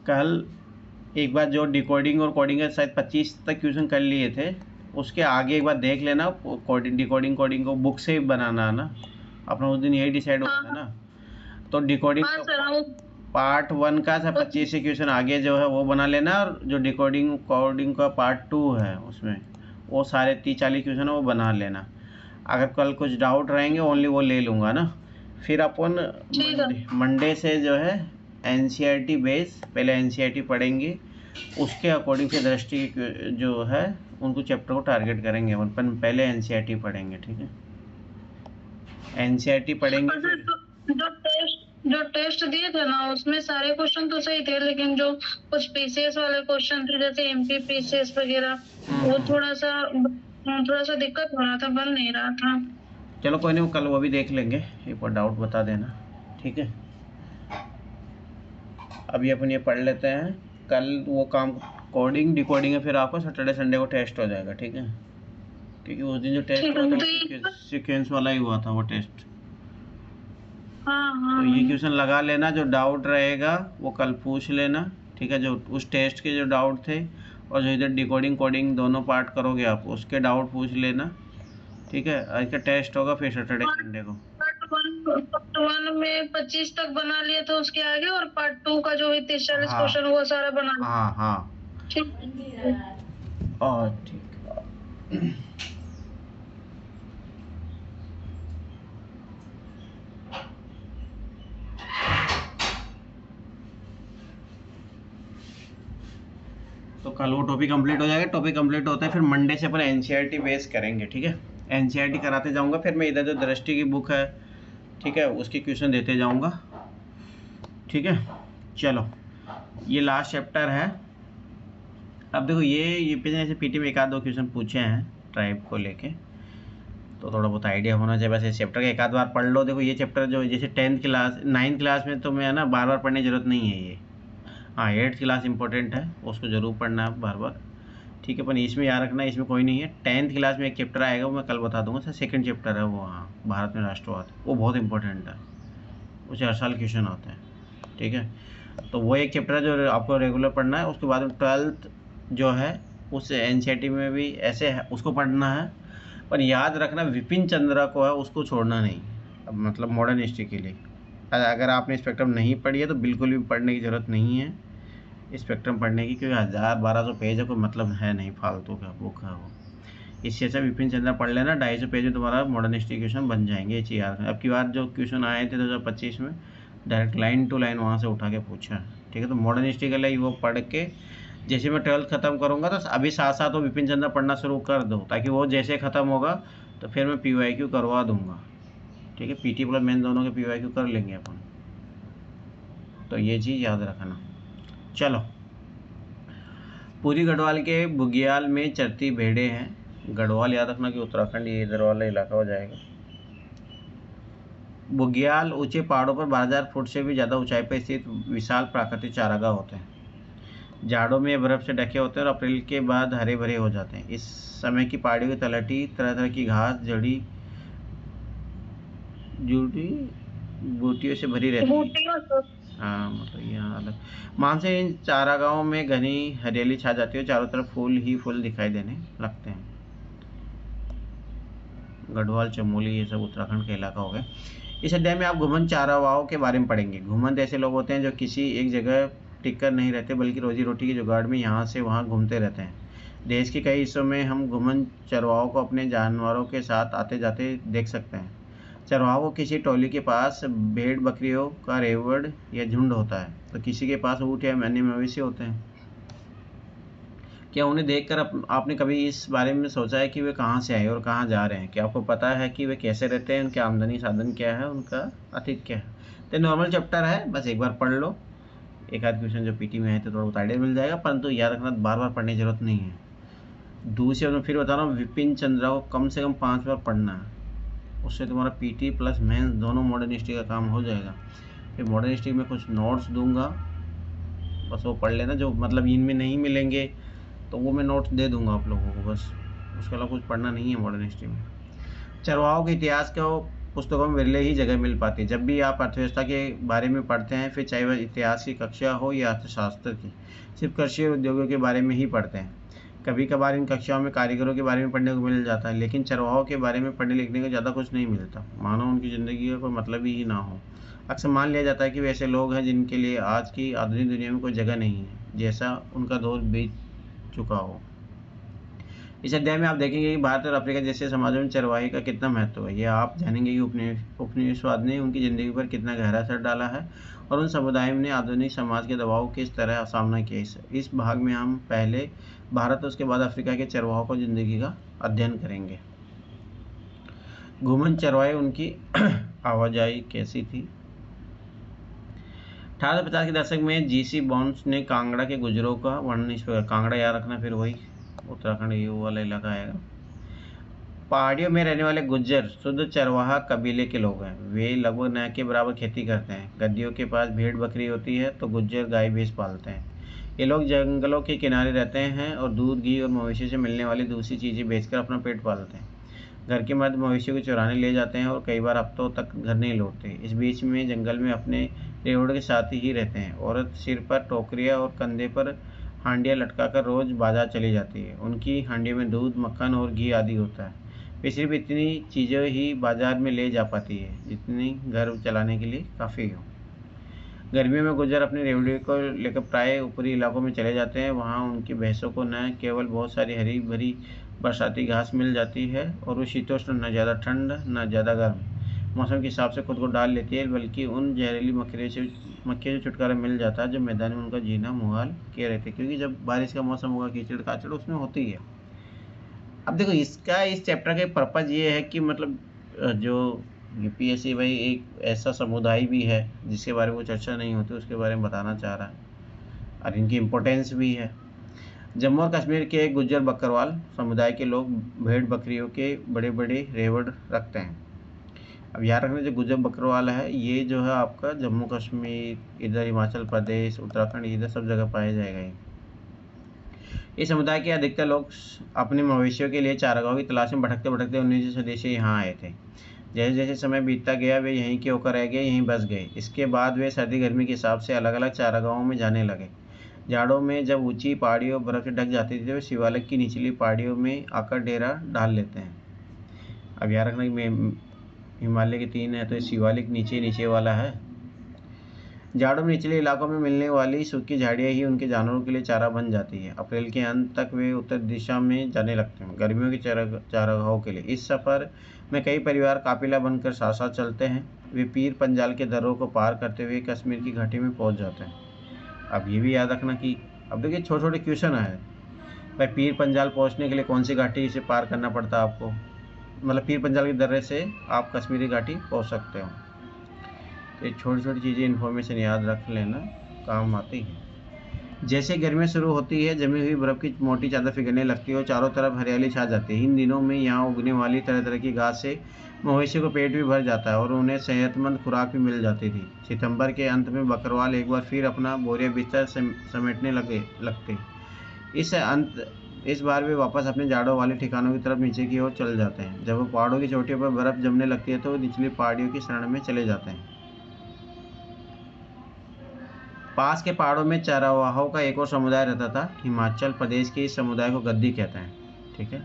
कल एक बार जो डिकोडिंग और कोडिंग के शायद 25 तक क्वेश्चन कर लिए थे, उसके आगे एक बार देख लेना। डिकोडिंग कोडिंग को बुक से बनाना है ना, अपना उस दिन यही डिसाइड हो गया ना। तो डिकोडिंग पार्ट 1 का 25 से क्वेश्चन आगे जो है वो बना लेना, और जो डिकोडिंग कोडिंग का पार्ट 2 है उसमें वो सारे 30-40 क्वेश्चन है वो बना लेना। अगर कल कुछ डाउट रहेंगे ओनली वो ले लूँगा ना। फिर अपन मंडे से जो है NCERT बेस, पहले NCERT पढ़ेंगे, उसके अकॉर्डिंग से दृष्टि जो है उनको चैप्टर को टारगेट करेंगे। अपन पहले NCERT पढ़ेंगे, ठीक है। NCERT पढ़ेंगे। जो टेस्ट दिए थे ना उसमें सारे क्वेश्चन तो सही थे, लेकिन जो कुछ PCS वाले क्वेश्चन थे जैसे MP PCS वगैरह, वो थोड़ा सा दिक्कत हो रहा था, बन नहीं रहा था। चलो कोई नहीं, कल वो भी देख लेंगे, एक बार डाउट बता देना, ठीक है। अभी अपन ये पढ़ लेते हैं, कल वो काम कोडिंग डिकोडिंग है, फिर आपको सैटरडे संडे को टेस्ट हो जाएगा, ठीक है। क्योंकि उस दिन जो टेस्ट हुआ था वो सीक्वेंस वाला ही हुआ था वो टेस्ट। तो ये क्वेश्चन लगा लेना, जो डाउट रहेगा वो कल पूछ लेना, ठीक है। जो उस टेस्ट के जो डाउट थे और जो इधर डिकोडिंग कोडिंग दोनों पार्ट करोगे आप, उसके डाउट पूछ लेना, ठीक है। आज का टेस्ट होगा फिर सैटरडे संडे को। पार्ट 1 में 25 तक बना लिए थे उसके आगे, और पार्ट 2 का जो 30-40 क्वेश्चन वो सारा बना। हाँ ठीक। और ठीक तो कल वो टॉपिक कंप्लीट हो जाएगा। टॉपिक कंप्लीट होता है फिर मंडे से अपन NCERT बेस करेंगे, ठीक है। NCERT कराते जाऊंगा, फिर मैं इधर जो दृष्टि की बुक है, ठीक है, उसकी क्वेश्चन देते जाऊंगा, ठीक है। चलो ये लास्ट चैप्टर है। अब देखो ये पिछले ऐसे PT में 1-2 क्वेश्चन पूछे हैं ट्राइब को लेके, तो थोड़ा बहुत आइडिया होना चाहिए। बस इस चैप्टर का 1-आध बार पढ़ लो। देखो ये चैप्टर जो जैसे 10th क्लास 9th क्लास में तो मैं ना बार बार पढ़ने की जरूरत नहीं है ये। हाँ 8th क्लास इंपॉर्टेंट है, उसको ज़रूर पढ़ना है बार बार, ठीक है। पर इसमें याद रखना, इसमें कोई नहीं है। 10th क्लास में एक चैप्टर आएगा, वो मैं कल बता दूंगा सर, 2nd चैप्टर है वो, हाँ भारत में राष्ट्रवाद, वो बहुत इंपॉर्टेंट है, उसे हर साल क्वेश्चन आते हैं, ठीक है। तो वो एक चैप्टर है जो आपको रेगुलर पढ़ना है। उसके बाद में 12th जो है उस NCERT में भी ऐसे है, उसको पढ़ना है। पर याद रखना विपिन चंद्रा को है उसको छोड़ना नहीं, अब मतलब मॉडर्न हिस्ट्री के लिए। अगर आपने स्पेक्ट्रम नहीं पढ़ी है तो बिल्कुल भी पढ़ने की ज़रूरत नहीं है स्पेक्ट्रम पढ़ने की, क्योंकि 1000-1200 पेज है, कोई मतलब है नहीं, फालतू का बुक है वो। इससे अच्छा विपिन चंद्रा पढ़ लेना, 250 पेज में तुम्हारा मॉडर्न हिस्ट्री क्वेश्चन बन जाएंगे। ये चीज़ याद। अब की बार जो क्वेश्चन आए थे 2025 में, डायरेक्ट लाइन टू लाइन वहाँ से उठा के पूछा है, ठीक है। तो मॉडर्न हिस्ट्री के लिए वो पढ़ के जैसे मैं 12th खत्म करूँगा तो अभी साथ साथ वो विपिन चंद्रा पढ़ना शुरू कर दो, ताकि वो जैसे ख़त्म होगा तो फिर मैं PYQ करवा दूँगा, ठीक है। PT प्लस मेन दोनों के PYQ कर लेंगे अपन, तो ये चीज़ याद रखना। चलो, पूरी गढ़वाल के बुग्याल में चरती भेड़ें हैं। गढ़वाल याद रखना कि उत्तराखंड ये इधर वाला इलाका हो जाएगा। बुग्याल ऊंचे पहाड़ों पर 12,000 फुट से भी ज़्यादा ऊंचाई पर स्थित विशाल प्राकृतिक चारागाह होते हैं। जाड़ों में बर्फ़ से ढके होते हैं और अप्रैल के बाद हरे भरे हो जाते हैं। इस समय की पहाड़ियों की तलहटी तरह तरह की घास जड़ी जूटी बूटियों से भरी रहती है। हाँ मतलब यहाँ अलग मानसे इन चारागाहों में घनी हरियाली छा जाती है, चारों तरफ फूल ही फूल दिखाई देने लगते हैं। गढ़वाल चमोली ये सब उत्तराखंड का इलाका हो गया। इस अध्याय में आप घुमंत चारागाहों के बारे में पढ़ेंगे। घुमंत ऐसे लोग होते हैं जो किसी एक जगह टिक कर नहीं रहते, बल्कि रोजी रोटी की जुगाड़ में यहाँ से वहाँ घूमते रहते हैं। देश के कई हिस्सों में हम घुमंत चरवाहों को अपने जानवरों के साथ आते जाते देख सकते हैं। चरवाहों किसी टोली के पास भेड़ बकरियों का रेवड़ या झुंड होता है, तो किसी के पास ऊँट या अन्य मवेशी होते हैं। क्या उन्हें देखकर आपने कभी इस बारे में सोचा है कि वे कहाँ से आए और कहाँ जा रहे हैं? क्या आपको पता है कि वे कैसे रहते हैं, उनके आमदनी साधन क्या है, उनका अतीत क्या है? तो नॉर्मल चैप्टर है, बस एक बार पढ़ लो। एक आध क्वेश्चन जो PT में है तो थोड़ा बहुत आइडिया मिल जाएगा, परंतु याद रखना बार बार पढ़ने की जरूरत नहीं है। दूसरे मैं फिर बता रहा हूँ, विपिन चंद्रा को कम से कम 5 बार पढ़ना है, उससे तुम्हारा PT प्लस मेंस दोनों मॉडर्न हिस्ट्री का काम हो जाएगा। फिर मॉडर्न हिस्ट्री में कुछ नोट्स दूंगा, बस वो पढ़ लेना। जो मतलब इनमें नहीं मिलेंगे तो वो मैं नोट्स दे दूंगा आप लोगों को, बस उसके अलावा कुछ पढ़ना नहीं है मॉडर्न हिस्ट्री में। चरवाहों के इतिहास को पुस्तकों में विरले ही जगह मिल पाती है। जब भी आप अर्थव्यवस्था के बारे में पढ़ते हैं, फिर चाहे वह इतिहास की कक्षा हो या अर्थशास्त्र की, सिर्फ कृषि और उद्योगों के बारे में ही पढ़ते हैं। कभी कभार इन कक्षाओं में कारीगरों के बारे में पढ़ने को मिल जाता है, लेकिन चरवाहों के बारे में पढ़ने लिखने को ज़्यादा कुछ नहीं मिलता, मानो उनकी ज़िंदगी का कोई मतलब ही ना हो। अक्सर मान लिया जाता है कि वे ऐसे लोग हैं जिनके लिए आज की आधुनिक दुनिया में कोई जगह नहीं है, जैसा उनका दौर बीत चुका हो। इस अध्याय में आप देखेंगे कि भारत और अफ्रीका जैसे समाजों में चरवाही का कितना महत्व है। यह आप जानेंगे कि उपनिवेशवाद ने उनकी ज़िंदगी पर कितना गहरा असर डाला है और उन समुदायों ने आधुनिक समाज के दबाव किस तरह सामना किया। इस भाग में हम पहले भारत और उसके बाद अफ्रीका के चरवाहों को ज़िंदगी का अध्ययन करेंगे। घुमन चरवाहे, उनकी आवाजाही कैसी थी। 1850 के दशक में जीसी बॉन्ड्स ने कांगड़ा के गुजरों का वर्णन इस प्रकार। कांगड़ा याद रखना, फिर वही उत्तराखंड ये वाला इलाका आएगा। पहाड़ियों में रहने वाले गुज्जर शुद्ध चरवाहा कबीले के लोग हैं। वे लगभग न के बराबर खेती करते हैं। गद्दियों के पास भेड़ बकरी होती है तो गुज्जर गाय भैंस पालते हैं। ये लोग जंगलों के किनारे रहते हैं और दूध, घी और मवेशी से मिलने वाली दूसरी चीज़ें बेचकर अपना पेट पालते हैं। घर के मर्द मवेशियों को चुराने ले जाते हैं और कई बार हफ्तों तक घर नहीं लौटते। इस बीच में जंगल में अपने रेवड़ के साथ ही रहते हैं। औरत सिर पर टोकरियाँ और कंधे पर हांडियाँ लटकाकर रोज़ बाजार चली जाती है। उनकी हांडियों में दूध, मक्खन और घी आदि होता है। वे सिर्फ इतनी चीज़ें ही बाजार में ले जा पाती है जितनी घर चलाने के लिए काफ़ी हो। गर्मियों में गुज्जर अपने रेवड़ी को लेकर प्राय ऊपरी इलाकों में चले जाते हैं। वहाँ उनकी भैंसों को न केवल बहुत सारी हरी भरी बरसाती घास मिल जाती है और वो शीतोष्ण, न ज़्यादा ठंड न ज़्यादा गर्म, मौसम के हिसाब से खुद को डाल लेती है, बल्कि उन जहरीली मक्खियों से छुटकारा मिल जाता है जो मैदान में उनका जीना मुहाल किए रहते हैं। क्योंकि जब बारिश का मौसम होगा, कीचड़ काचड़ उसमें होती है। अब देखो, इस चैप्टर का पर्पज़ ये है कि मतलब जो यूपीएससी भाई एक ऐसा समुदाय भी है जिसके बारे में चर्चा नहीं होती, उसके बारे में बताना चाह रहा है और इनकी इम्पोर्टेंस भी है। जम्मू और कश्मीर के एक गुज्जर बकरवाल समुदाय के लोग भेड़ बकरियों के बड़े बड़े रेवड़ रखते हैं। अब याद रखना, जो गुज्जर बकरवाल है ये जो है आपका जम्मू कश्मीर, इधर हिमाचल प्रदेश, उत्तराखंड, इधर सब जगह पाया जाएगा। इस समुदाय के अधिकतर लोग अपने मवेशियों के लिए चारागाहों की तलाश में भटकते भटकते 19वीं सदी से यहाँ आए थे। जैसे जैसे समय बीतता गया वे यहीं के होकर रह गए, यहीं बस गए। इसके बाद वे सर्दी गर्मी के हिसाब से अलग अलग चारागाहों में जाने लगे। जाड़ों में जब ऊंची पहाड़ियों बर्फ़ से ढक जाती थी तो वे शिवालिक की निचली पहाड़ियों में आकर डेरा डाल लेते हैं। अब याद रखना कि हिमालय के 3 है तो शिवालिक नीचे वाला है। जाड़ों में निचले इलाकों में मिलने वाली सूखी झाड़ियाँ ही उनके जानवरों के लिए चारा बन जाती है। अप्रैल के अंत तक वे उत्तर दिशा में जाने लगते हैं गर्मियों के चारागाहों के लिए। इस सफ़र में कई परिवार काफिला बनकर साथ साथ चलते हैं। वे पीर पंजाल के दर्रों को पार करते हुए कश्मीर की घाटी में पहुंच जाते हैं। अब ये भी याद रखना कि अब देखिए छोटे छोटे क्वेश्चन आए भाई, पीर पंजाल पहुंचने के लिए कौन सी घाटी से पार करना पड़ता है आपको, मतलब पीर पंजाल के दर्रे से आप कश्मीरी घाटी पहुंच सकते हो। तो ये छोटी छोटी चीज़ें इन्फॉर्मेशन याद रख लेना, काम आती है। जैसे गर्मियाँ शुरू होती है, जमी हुई बर्फ़ की मोटी चादर फिगरने लगती है और चारों तरफ हरियाली छा जाती है। इन दिनों में यहाँ उगने वाली तरह तरह की घास से मवेशी को पेट भी भर जाता है और उन्हें सेहतमंद खुराक भी मिल जाती थी। सितंबर के अंत में बकरवाल एक बार फिर अपना बोरिया बिस्तर समेटने लगते। इस बार वे वापस अपने जाड़ों वाले ठिकानों की तरफ नीचे की ओर चल जाते हैं। जब वो पहाड़ों की चोटियों पर बर्फ़ जमने लगती है तो वो निचली पहाड़ियों की शरण में चले जाते हैं। पास के पहाड़ों में चरवाहों का एक और समुदाय रहता था। हिमाचल प्रदेश के इस समुदाय को गद्दी कहते हैं। ठीक है,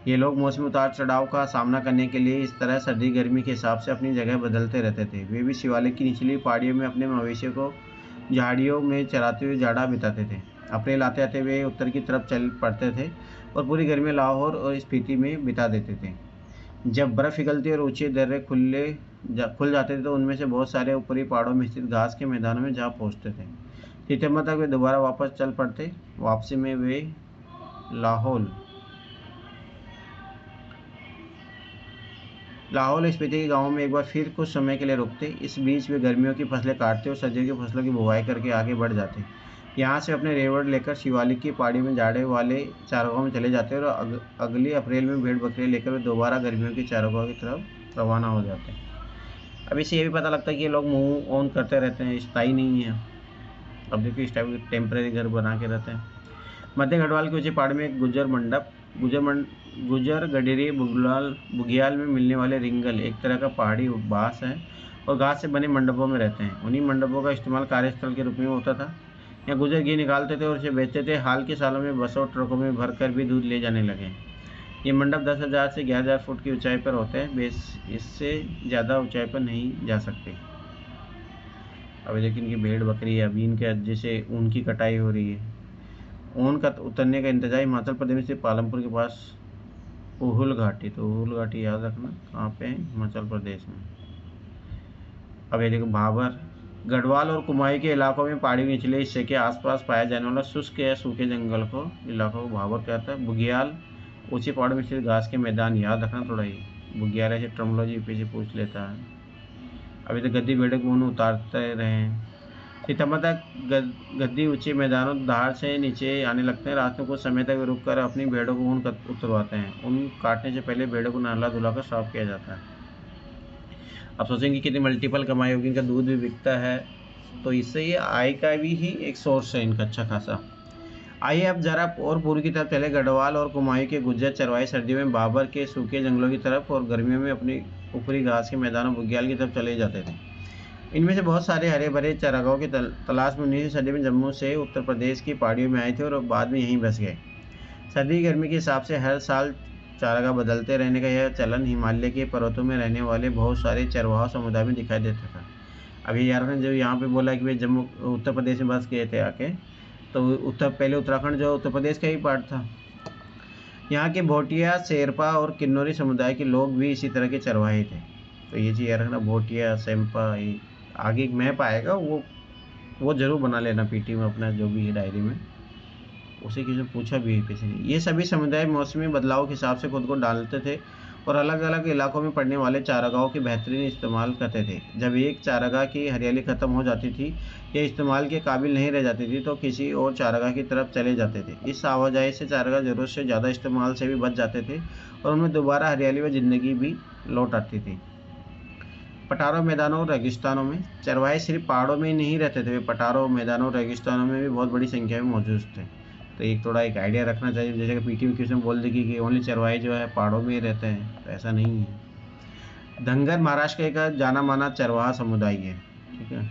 ये लोग मौसमी उतार चढ़ाव का सामना करने के लिए इस तरह सर्दी गर्मी के हिसाब से अपनी जगह बदलते रहते थे। वे भी शिवालिक की निचली पहाड़ियों में अपने मवेशियों को झाड़ियों में चराते हुए जाड़ा बिताते थे। अप्रैल आते आते वे उत्तर की तरफ चल पड़ते थे और पूरी गर्मी लाहौर और स्पीति में बिता देते थे। जब बर्फ़ पिघलती और ऊंचे दर्रे खुल जाते थे तो उनमें से बहुत सारे ऊपरी पहाड़ों में स्थित घास के मैदानों में जा पहुंचते थे। सितंबर तक वे दोबारा वापस चल पड़ते। वापसी में वे लाहौल स्पीति के गांवों में एक बार फिर कुछ समय के लिए रुकते। इस बीच वे गर्मियों की फसलें काटते और सर्दियों की फसलों की बुवाई करके आगे बढ़ जाते। यहाँ से अपने रेवड़ लेकर शिवालिक की पहाड़ी में जाड़े वाले चारागाहों में चले जाते और अगली अप्रैल में भेड़ बकरियाँ लेकर वे दोबारा गर्मियों की चारागाहों की तरफ रवाना हो जाते हैं। अब इससे ये भी पता लगता है कि ये लोग मूव ऑन करते रहते हैं, स्थायी नहीं है। अब देखिए इस टाइप के टेम्परेरी घर बना के रहते हैं। मध्य गढ़वाल के ऊंचे पहाड़ में एक गुज्जर मंडप गुजर, गडेरी, बुग्याल में मिलने वाले रिंगल एक तरह का पहाड़ी बाँस है और घास से बने मंडपों में रहते हैं। उन्हीं मंडपों का इस्तेमाल कार्यस्थल के रूप में होता था। यहाँ गुजर घी निकालते थे और उसे बेचते थे। हाल के सालों में बसों ट्रकों में भरकर भी दूध ले जाने लगे। ये मंडप 10,000 से 11,000 फुट की ऊंचाई पर होते हैं। इससे ज़्यादा ऊंचाई पर नहीं जा सकते। अब लेकिन इनकी भेड़ बकरी है, अभी इनके जैसे ऊन की कटाई हो रही है। ऊन का उतरने का इंतजार हिमाचल प्रदेश से पालमपुर के पास उहुल घाटी। तो उहुल घाटी याद रखना कहाँ पे है, हिमाचल प्रदेश में। अब ये देखो भाबर, गढ़वाल और कुमाऊं के इलाकों में पहाड़ी निचले हिस्से के आसपास पाया जाने वाला शुष्क या सूखे जंगल को इलाकों को भाबर कहता है। बुग्याल, ऊंची पहाड़ों में स्थित घास के मैदान, याद रखना थोड़ा ही। बुग्याल ऐसे टर्मोलॉजी पीछे पूछ लेता है। अभी तो गद्दी भेड़ों को ऊन उतारते रहे हैं। सितंबर तक गद्दी ऊंचे मैदानों धार से नीचे आने लगते हैं। रात में कुछ समय तक रुक कर अपनी भेड़ों को ऊन उतरवाते हैं। ऊन काटने से पहले भेड़ों को नहला धुलाकर साफ किया जाता है। अब सोचेंगे कितनी मल्टीपल कमाई होगी, इनका दूध भी बिकता है, तो इससे ये आय का भी ही एक सोर्स है इनका अच्छा खासा। आइए अब जरा और पूर्व की तरफ चले। गढ़वाल और कुमाऊं के गुज्जर चरवाहे सर्दियों में बाबर के सूखे जंगलों की तरफ और गर्मियों में अपनी ऊपरी घास के मैदानों बुग्याल की तरफ चले जाते थे। इनमें से बहुत सारे हरे भरे चारागाहों की तलाश में 19वीं सदी में जम्मू से उत्तर प्रदेश की पहाड़ियों में आए थे और बाद में यहीं बस गए। सर्दी गर्मी के हिसाब से हर साल चारागाह बदलते रहने का यह चलन हिमालय के पर्वतों में रहने वाले बहुत सारे चरवाहा समुदाय में दिखाई देता था। अभी यार ने जो यहाँ पे बोला कि भाई जम्मू उत्तर प्रदेश में बस गए थे आके, तो पहले उत्तराखंड जो उत्तर प्रदेश का ही पार्ट था। यहाँ के भोटिया, शेरपा और किन्नौरी समुदाय के लोग भी इसी तरह के चरवाहे थे। तो ये चीज़ याद रखना, भोटिया, शेरपा, आगे एक मैप आएगा वो जरूर बना लेना पीटी में अपना, जो भी है डायरी में, उसे किसी ने पूछा भी है किसी ने। ये सभी समुदाय मौसमी बदलाव के हिसाब से खुद को डालते थे और अलग अलग इलाकों में पड़ने वाले चारागाहों के बेहतरीन इस्तेमाल करते थे। जब एक चारागाह की हरियाली खत्म हो जाती थी या इस्तेमाल के काबिल नहीं रह जाती थी तो किसी और चारागाह की तरफ चले जाते थे। इस आवाजाही से चारागाह ज़रूरत से ज़्यादा इस्तेमाल से भी बच जाते थे और उनमें दोबारा हरियाली व जिंदगी भी लौट आती थी। पठारों, मैदानों और रेगिस्तानों में चरवाहे सिर्फ पहाड़ों में ही नहीं रहते थे, वे पठारों, मैदानों और रेगिस्तानों में भी बहुत बड़ी संख्या में मौजूद थे। तो एक थोड़ा एक आइडिया रखना चाहिए, जैसे कि पीटी में किसी ने बोल दी कि ओनली चरवाहे जो है पहाड़ों में ही रहते हैं, तो ऐसा नहीं है। धंगर महाराष्ट्र का एक जाना माना चरवाहा समुदाय है, ठीक है।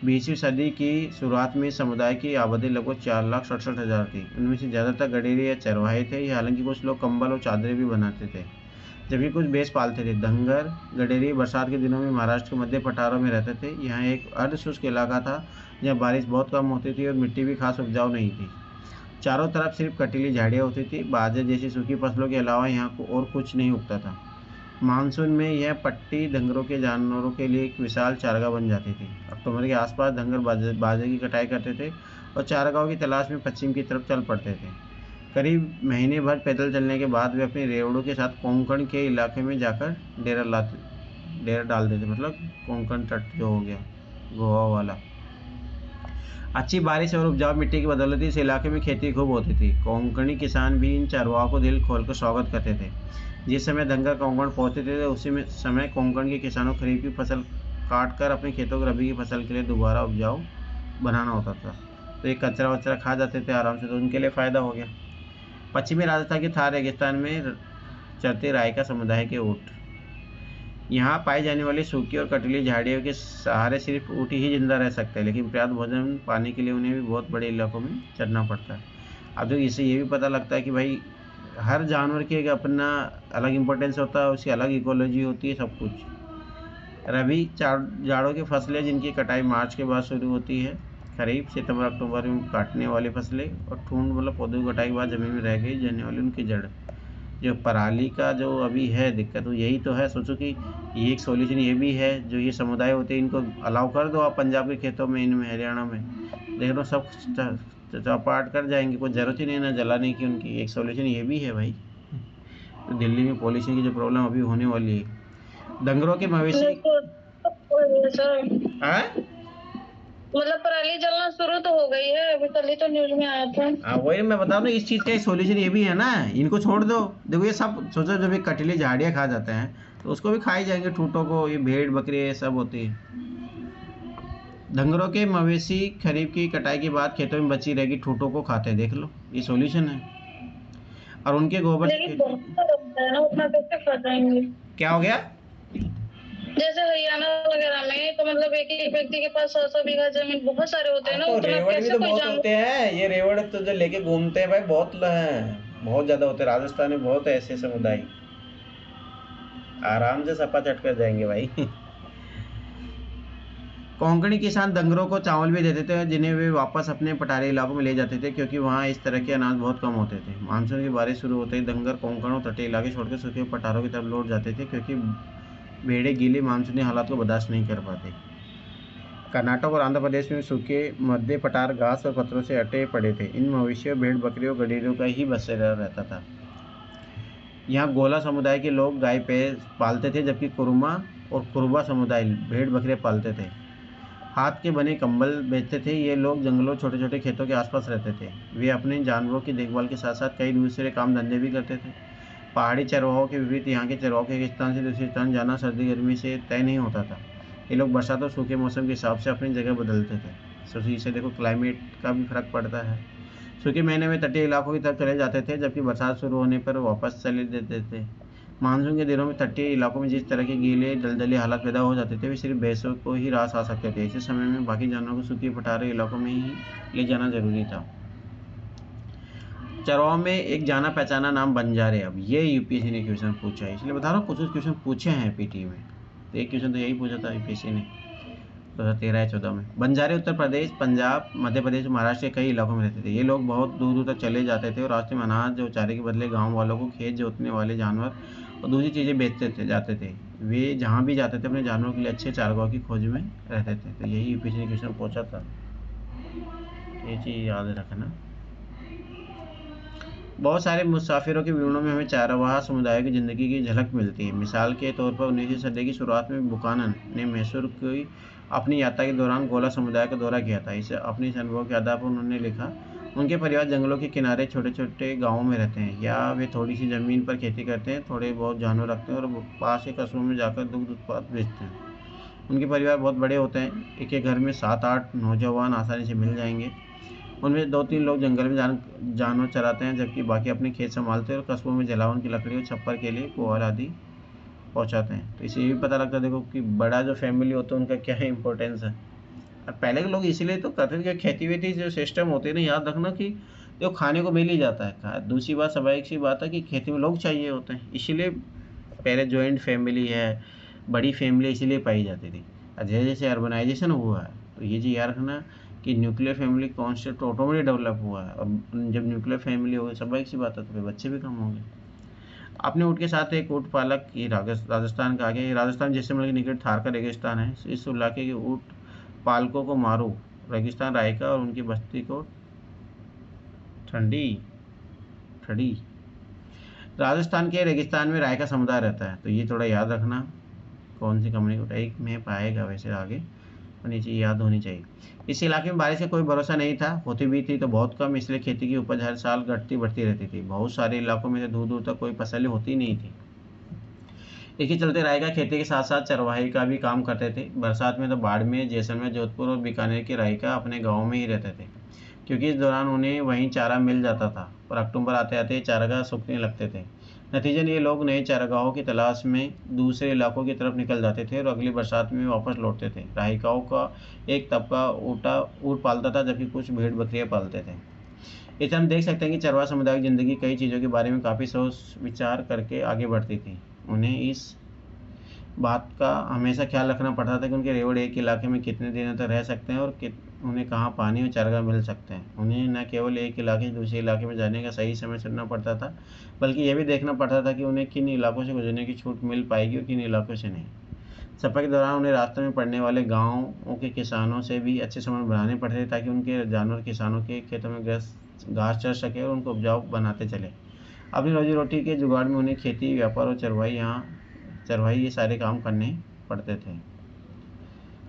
20वीं सदी की शुरुआत में समुदाय की आबादी लगभग 4,67,000 थी। उनमें से ज़्यादातर गडेरी या चरवाहे थे। हालांकि कुछ लोग कंबल और चादरें भी बनाते थे, जबकि कुछ बेस पालते थे। धंगर गडेरी बरसात के दिनों में महाराष्ट्र के मध्य पठारों में रहते थे। यहाँ एक अर्धशुष्क इलाका था जहाँ बारिश बहुत कम होती थी और मिट्टी भी खास उपजाऊ नहीं थी। चारों तरफ सिर्फ कटीली झाड़ियाँ होती थी। बाजरे जैसी सूखी फसलों के अलावा यहाँ को और कुछ नहीं उगता था। मानसून में यह पट्टी धंगरों के जानवरों के लिए एक विशाल चारागाह बन जाती थी। अक्टूबर के आसपास धंगर बाजरे की कटाई करते थे और चारागाहों की तलाश में पश्चिम की तरफ चल पड़ते थे। करीब महीने भर पैदल चलने के बाद वे अपने रेवड़ों के साथ कोंकण के इलाके में जाकर डेरा डाल देते, मतलब कोंकण तट जो हो गया गोवा वाला। अच्छी बारिश और उपजाऊ मिट्टी की बदौलत इस इलाके में खेती खूब होती थी। कोंकणी किसान भी इन चरवाहों को दिल खोलकर स्वागत करते थे। जिस समय धंगर कोंकण पहुंचते थे उसी समय कोंकण के किसानों को खरीफ की फसल काट कर अपने खेतों को रबी की फसल के लिए दोबारा उपजाऊ बनाना होता था। तो ये कचरा वचरा खा जाते थे आराम से, तो उनके लिए फ़ायदा हो गया। पश्चिमी राजस्थान के थार रेगिस्तान में चरते रायका समुदाय के ऊँट। यहाँ पाई जाने वाली सूखी और कटीली झाड़ियों के सहारे सिर्फ ऊँट ही जिंदा रह सकते हैं, लेकिन पर्याप्त भोजन पाने के लिए उन्हें भी बहुत बड़े इलाकों में चरना पड़ता है। अब तो इससे ये भी पता लगता है कि भाई हर जानवर की एक अपना अलग इम्पोर्टेंस होता है, उसकी अलग इकोलॉजी होती है, सब कुछ। रबी जाड़ों की फसलें जिनकी कटाई मार्च के बाद शुरू होती है। खरीफ सितंबर अक्टूबर में काटने वाली फसलें और ठूंठ मतलब पौधों की कटाई के बाद ज़मीन में रह गई जाने वाली उनकी जड़। जो पराली का जो अभी है दिक्कत, तो यही तो है। सोचो कि ये एक सॉल्यूशन ये भी है, जो ये समुदाय होते हैं इनको अलाउ कर दो आप पंजाब के खेतों में, इनमें हरियाणा में देख लो सब चौपाट कर जाएंगे, कोई ज़रूरत ही नहीं ना जलाने की उनकी। एक सॉल्यूशन ये भी है भाई। तो दिल्ली में पॉल्यूशन की जो प्रॉब्लम अभी होने वाली है, डंगरों के मवेशी मतलब पराली जलना शुरू तो हो गई है, अभी कल ही तो न्यूज में आया था। हाँ वही मैं बता रहा हूँ, इस चीज़ का सॉल्यूशन ये भी है ना, इनको छोड़ दो। देखो ये सब सोचो, जब ये कटीली झाड़ियाँ खा जाते हैं तो उसको भी खाई जाएंगे ठूठों को, ये भेड़ बकरी ये सब होती है। डंगरों के मवेशी खरीफ की कटाई के बाद खेतों में बची रहेगी ठूठों को खाते हैं, देख लो ये सॉल्यूशन है। और उनके गोबर से लेकिन बहुत सारा होता है ना, उतना कैसे कर पाएंगे? क्या हो गया? जैसे हरियाणा वगैरह में तो मतलब एक एक व्यक्ति के पास 100 बीघा जमीन, बहुत सारे होते हैं ना, तो उतना रेवड़ भी कैसे तो कोई बहुत जानवर। होते हैं, ये रेवड़ तो जो लेके घूमते हैं भाई बहुत हैं, बहुत ज्यादा होते हैं। राजस्थान में बहुत ऐसे समुदाय, आराम से सपा चट कर जाएंगे भाई। कोंकणी किसान डंगरों को चावल भी देते थे जिन्हें वे वापस अपने पठारी इलाकों में ले जाते थे, क्योंकि वहाँ इस तरह के अनाज बहुत कम होते थे। मानसून की बारिश शुरू होते ही डंगर कोंकण और तटीय इलाके छोड़कर सूखे पठारों की तरफ लौट जाते थे, क्योंकि भेड़े गीले मानसूनी हालात को बर्दाश्त नहीं कर पाते। कर्नाटक और आंध्र प्रदेश में सूखे मध्य पठार घास और पत्थरों से अटे पड़े थे। इन मवेशियों, भेड़ बकरियों, गडेरियों का ही बसेरा रहता था। यहाँ गोला समुदाय के लोग गाय पालते थे, जबकि कुरुमा और कुरुबा समुदाय भेड़ बकरियाँ पालते थे। हाथ के बने कंबल बेचते थे। ये लोग जंगलों, छोटे छोटे खेतों के आसपास रहते थे। वे अपने जानवरों की देखभाल के साथ साथ कई दूसरे काम धंधे भी करते थे। पहाड़ी चरवाहों के विपरीत यहाँ के चरवाहों के एक स्थान से दूसरे स्थान जाना सर्दी गर्मी से तय नहीं होता था। ये लोग बरसात और सूखे मौसम के हिसाब से अपनी जगह बदलते थे। सोचिए, इससे देखो क्लाइमेट का भी फर्क पड़ता है। सूखे महीने में तटीय इलाकों की तरफ चले जाते थे, जबकि बरसात शुरू होने पर वापस चले देते थे। मानसून के दिनों में तटीय इलाकों में जिस तरह के गीले दलदली हालात पैदा हो जाते थे, वे सिर्फ भैंसों को ही रास आ सकते थे। ऐसे समय में बाकी जानवरों को सूखे पठारी इलाकों में ही ले जाना जरूरी था। चरवाहों में एक जाना पहचाना नाम बंजारे। अब ये यूपीएससी ने क्वेश्चन पूछा है, इसलिए बता रहा हूँ कुछ क्वेश्चन पूछे हैं पीटी में। तो एक क्वेश्चन तो यही पूछा था यूपीएससी ने 2013 या 14 में। बंजारे उत्तर प्रदेश, पंजाब, मध्य प्रदेश, महाराष्ट्र के कई इलाकों में रहते थे। ये लोग बहुत दूर दूर तक चले जाते थे और रास्ते में अनाज और चारे के बदले गाँव वालों को खेत जोतने वाले जानवर और दूसरी चीज़ें बेचते जाते थे। वे जहाँ भी जाते थे अपने जानवरों के लिए अच्छे चारागाह की खोज में रहते थे। तो यही यूपीएससी ने क्वेश्चन पूछा था, ये चीज़ याद रखना। बहुत सारे मुसाफिरों के विवरणों में हमें चारावाह समुदायों की ज़िंदगी की झलक मिलती है। मिसाल के तौर पर 19वीं सदी की शुरुआत में बुकानन ने मैसूर की अपनी यात्रा के दौरान गोला समुदाय का दौरा किया था। इसे अपने अनुभव के आधार पर उन्होंने लिखा, उनके परिवार जंगलों के किनारे छोटे छोटे गाँवों में रहते हैं, या वे थोड़ी सी ज़मीन पर खेती करते हैं, थोड़े बहुत जानवर रखते हैं और पास के कस्बों में जाकर दुग्ध उत्पाद बेचते हैं। उनके परिवार बहुत बड़े होते हैं, एक एक घर में 7-8 नौजवान आसानी से मिल जाएंगे। उनमें 2-3 लोग जंगल में जानवर चराते हैं, जबकि बाकी अपने खेत संभालते हैं और कस्बों में जलावन की लकड़ी और छप्पर के लिए पुआल आदि पहुंचाते हैं। तो इससे ये भी पता लगता है देखो कि बड़ा जो फैमिली होता है उनका क्या इंपॉर्टेंस है। और पहले के लोग इसीलिए तो करते थे कि खेती वेती जो सिस्टम होते हैं ना, याद रखना कि जो खाने को मिल ही जाता है। दूसरी बात, स्वाभाविक सी बात है कि खेती में लोग चाहिए होते हैं, इसीलिए पहले जॉइंट फैमिली है, बड़ी फैमिली इसीलिए पाई जाती थी। और जैसे जैसे अर्बनाइजेशन हुआ है तो ये चीज़ याद रखना कि nuclear family concept automatic develop हुआ है। और जब न्यूक्लियर फैमिली होगी, स्वाभाविक सी बात है, तो फिर बच्चे भी कम होंगे। अपने ऊँट के साथ एक ऊँट पालक, ये राजस्थान का आगे, राजस्थान जैसलमेर के निकट थार का रेगिस्तान है। इस इलाके के ऊँट पालकों को मारू रेगिस्तान रायका और उनकी बस्ती को ठंडी राजस्थान के रेगिस्तान में रायका समुदाय रहता है। तो ये थोड़ा याद रखना कौन सी कंपनी को एक मैप आएगा वैसे आगे, और ये चीज़ याद होनी चाहिए। इस इलाके में बारिश का कोई भरोसा नहीं था, होती भी थी तो बहुत कम, इसलिए खेती की उपज हर साल घटती बढ़ती रहती थी। बहुत सारे इलाकों में से दूर दूर तक कोई फसल होती नहीं थी। इसके चलते रायका खेती के साथ साथ चरवाही का भी काम करते थे। बरसात में तो बाड़मेर, जैसलमेर, जोधपुर और बीकानेर के रायका अपने गाँव में ही रहते थे, क्योंकि इस दौरान उन्हें वहीं चारा मिल जाता था। और अक्टूबर आते आते चारागाह सूखने लगते थे। नतीजन ये लोग नए चारागाहों की तलाश में दूसरे इलाकों की तरफ निकल जाते थे और अगली बरसात में वापस लौटते थे। राहिकाओं का एक तबका ऊँट पालता था, जबकि कुछ भेड़ बकरियाँ पालते थे। इसे हम देख सकते हैं कि चरवाहा समुदाय की ज़िंदगी कई चीज़ों के बारे में काफ़ी सोच विचार करके आगे बढ़ती थी। उन्हें इस बात का हमेशा ख्याल रखना पड़ता था कि उनके रेवड़ एक इलाके में कितने दिनों तक रह सकते हैं और उन्हें कहाँ पानी और चारागाह मिल सकते हैं। उन्हें न केवल एक इलाके से दूसरे इलाके में जाने का सही समय चुनना पड़ता था, बल्कि यह भी देखना पड़ता था कि उन्हें किन इलाकों से गुजरने की छूट मिल पाएगी और किन इलाकों से नहीं। सफ़र के दौरान उन्हें रास्ते में पड़ने वाले गाँवों के किसानों से भी अच्छे संबंध बनाने पड़ते थे, ताकि उनके जानवर किसानों के खेतों में घास चर सके और उनको उपजाऊ बनाते चले। अपनी रोजी रोटी के जुगाड़ में उन्हें खेती, व्यापार और चरवाही ये सारे काम करने पड़ते थे।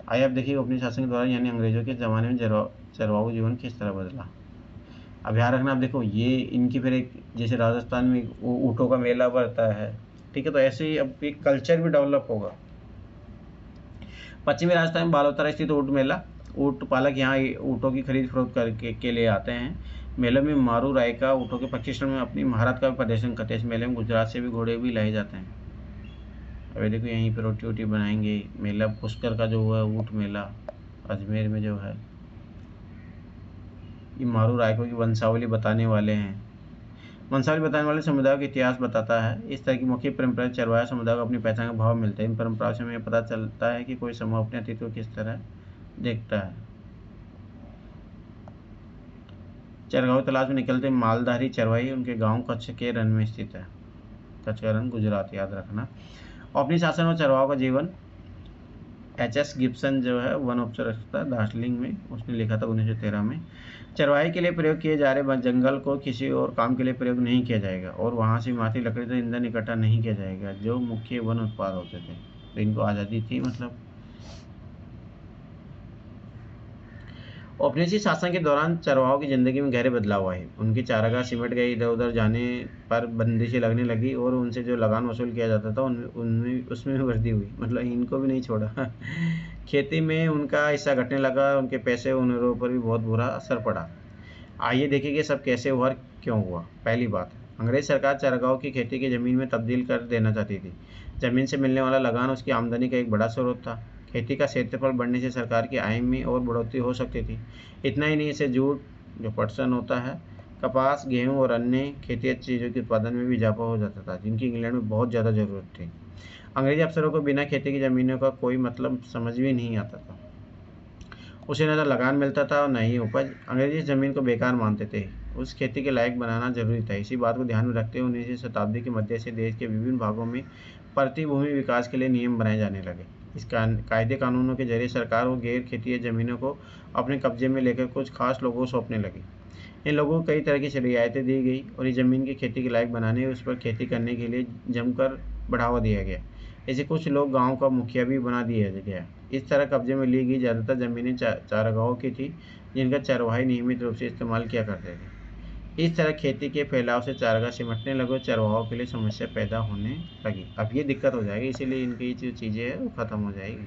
आइए अब देखिए अपनी शासन के दौरान यानी अंग्रेजों के ज़माने में चरवाहू जीवन किस तरह बदला। अब ध्यान रखना, अब देखो ये इनकी फिर एक, जैसे राजस्थान में ऊँटों का मेला बढ़ता है, ठीक है, तो ऐसे ही अब एक कल्चर भी डेवलप होगा। पश्चिमी राजस्थान में बालोतरा स्थित ऊँट मेला, ऊँट पालक यहाँ ऊँटों की खरीद फरोख्त के लिए आते हैं। मेले में मारू रायका ऊँटों के 25 टन में अपनी महारत का भी प्रदर्शन करते हैं। इस मेले में गुजरात से भी घोड़े भी लाए जाते हैं। अभी देखो यहीं पर रोटी वोटी बनाएंगे। मेला पुष्कर का जो हुआ है ऊँट मेला अजमेर में जो है, ये मारू रायकों की वंशावली बताने वाले हैं। वंशावली बताने वाले समुदाय का इतिहास बताता है। इस तरह की मुख्य परंपराएं चरवाहा समुदाय को अपनी पहचान का भाव मिलता है। इन परंपराओं से हमें पता चलता है कि कोई समूह अपने अतीत को किस तरह देखता है। चरगांव तलाश में निकलते मालधारी चरवाही उनके गांव कच्छ के रन में स्थित है। कच्छ का रन गुजरात, याद रखना। अपनी शासन और चरवाहों का जीवन एच.एस. गिब्सन जो है वन ऑफिसर था दार्जिलिंग में, उसने लिखा था 1913 में। चरवाही के लिए प्रयोग किए जा रहे जंगल को किसी और काम के लिए प्रयोग नहीं किया जाएगा और वहाँ से इमारती लकड़ी से ईंधन इकट्ठा नहीं किया जाएगा जो मुख्य वन उत्पाद होते थे। तो इनको आज़ादी थी। मतलब औपनिवेशिक शासन के दौरान चरवाहों की ज़िंदगी में गहरे बदलाव आए। उनकी चारागाह सिमट गई, इधर उधर जाने पर बंदिशें लगने लगी और उनसे जो लगान वसूल किया जाता था उसमें भी वृद्धि हुई। मतलब इनको भी नहीं छोड़ा। खेती में उनका हिस्सा घटने लगा, उनके पैसे ओनरों पर भी बहुत बुरा असर पड़ा। आइए देखें कि सब कैसे हुआ और क्यों हुआ। पहली बात, अंग्रेज सरकार चरगाहों की खेती की ज़मीन में तब्दील कर देना चाहती थी। ज़मीन से मिलने वाला लगान उसकी आमदनी का एक बड़ा स्रोत था। खेती का क्षेत्रफल बढ़ने से सरकार की आय में और बढ़ोतरी हो सकती थी। इतना ही नहीं, इससे जूट जो पटसन होता है, कपास, गेहूं और अन्य खेती चीज़ों के उत्पादन में भी इजाफा हो जाता था जिनकी इंग्लैंड में बहुत ज़्यादा ज़रूरत थी। अंग्रेजी अफसरों को बिना खेती की ज़मीनों का कोई मतलब समझ भी नहीं आता था। उसे न तो लगान मिलता था और न ही उपज। अंग्रेजी ज़मीन को बेकार मानते थे, उस खेती के लायक बनाना जरूरी था। इसी बात को ध्यान में रखते हुए 19वीं शताब्दी के मध्य से देश के विभिन्न भागों में प्रतिभूमि विकास के लिए नियम बनाए जाने लगे। इस कायदे कानूनों के जरिए सरकार वो गैर खेती ज़मीनों को अपने कब्जे में लेकर कुछ खास लोगों को सौंपने लगी। इन लोगों को कई तरह की रियायतें दी गई और इस ज़मीन की खेती के लायक बनाने उस पर खेती करने के लिए जमकर बढ़ावा दिया गया। ऐसे कुछ लोग गांव का मुखिया भी बना दिया गया। इस तरह कब्जे में ली गई ज़्यादातर ज़मीनें चारागाहों की थी जिनका चरवाही नियमित रूप से इस्तेमाल किया करते थे। इस तरह खेती के फैलाव से चारागाह सिमटने लगे और चरवाहों के लिए समस्या पैदा होने लगी। अब ये दिक्कत हो जाएगी, इसीलिए इनकी जो चीज़ें हैं वो ख़त्म हो जाएगी।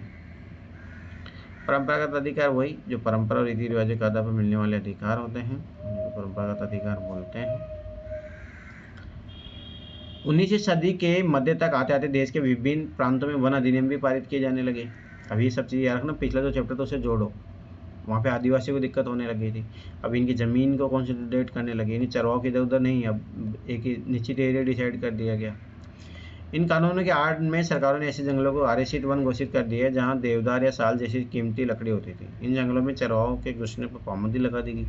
परंपरागत अधिकार वही जो परंपरा और रीति रिवाजों के आधार पर मिलने वाले अधिकार होते हैं, उनको परंपरागत अधिकार बोलते हैं। 19वीं सदी के मध्य तक आते आते देश के विभिन्न प्रांतों में वन अधिनियम भी पारित किए जाने लगे। अब ये सब चीज़ें याद रखना, पिछला जो चैप्टर तो उसे जोड़ो। वहाँ पे आदिवासियों को दिक्कत होने लगी थी। अब इनकी ज़मीन को कॉन्सेंट्रेट करने लगे, इन्हीं चरवाहों की इधर उधर नहीं, अब एक ही निश्चित एरिया डिसाइड कर दिया गया। इन कानूनों के आड़ में सरकारों ने ऐसे जंगलों को आरक्षित वन घोषित कर दिया जहाँ देवदार या साल जैसी कीमती लकड़ी होती थी। इन जंगलों में चरवाहों के घुसने पर पाबंदी लगा दी गई।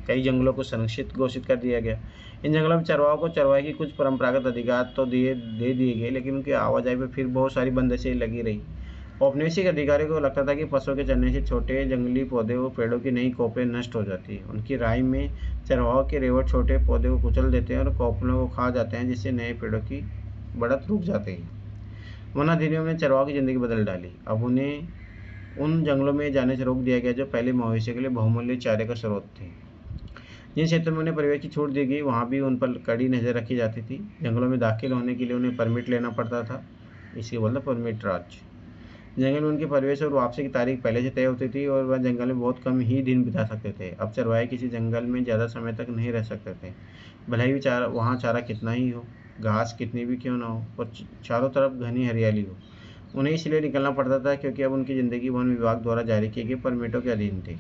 कई जंगलों को संरक्षित घोषित कर दिया गया। इन जंगलों में चरवाहों को चरवाही की कुछ परंपरागत अधिकार तो दे दिए गए, लेकिन उनकी आवाजाही पर फिर बहुत सारी बंदिशें लगी रही। औपनिवेशिक अधिकारियों को लगता था कि पशुओं के चलने से छोटे जंगली पौधे व पेड़ों की नई कोपलें नष्ट हो जाती है। उनकी राय में चरवाहों के रेवट छोटे पौधे को कुचल देते हैं और कोपलों को खा जाते हैं, जिससे नए पेड़ों की बढ़त रुक जाती है। वन अधिनियम ने चरवाहों की ज़िंदगी बदल डाली। अब उन्हें उन जंगलों में जाने से रोक दिया गया जो पहले मवेशियों के लिए बहुमूल्य चारे का स्रोत थे। जिन क्षेत्रों में उन्हें प्रवेश की छूट दी गई वहाँ भी उन पर कड़ी नज़र रखी जाती थी। जंगलों में दाखिल होने के लिए उन्हें परमिट लेना पड़ता था, इसी बोलते परमिट राज। जंगल में उनके प्रवेश और वापसी की तारीख पहले से तय होती थी और वह जंगल में बहुत कम ही दिन बिता सकते थे। अब चरवाहे किसी जंगल में ज़्यादा समय तक नहीं रह सकते थे, भले ही वहाँ चारा कितना ही हो, घास कितनी भी क्यों ना हो और चारों तरफ घनी हरियाली हो। उन्हें इसलिए निकलना पड़ता था क्योंकि अब उनकी ज़िंदगी वन विभाग द्वारा जारी किए गए परमिटों के अधीन थी।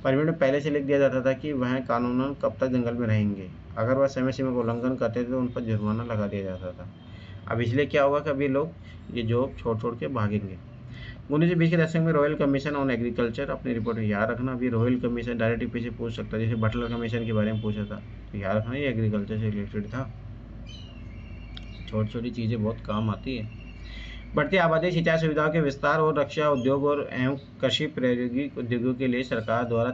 परमिट में पहले से लिख दिया जाता था कि वह कानूनन कब तक जंगल में रहेंगे। अगर वह समय सीमा का उल्लंघन करते थे तो उन पर जुर्माना लगा दिया जाता था। अब इसलिए क्या होगा कि अभी लोग ये जॉब छोड़ के भागेंगे। 1920 के दशक में रॉयल कमीशन ऑन एग्रीकल्चर अपनी रिपोर्ट में याद रखना। अभी रॉयल कमीशन डायरेक्ट यूपी से पूछ सकता है, जैसे बटलर कमीशन के बारे में पूछा था, तो याद रखना ये एग्रीकल्चर से रिलेटेड था। छोटी छोटी चीज़ें बहुत काम आती है। बढ़ती आबादी, सिंचाई सुविधाओं के विस्तार और रक्षा उद्योग और एवं कृषि प्रायोगिक उद्योगों के लिए सरकार द्वारा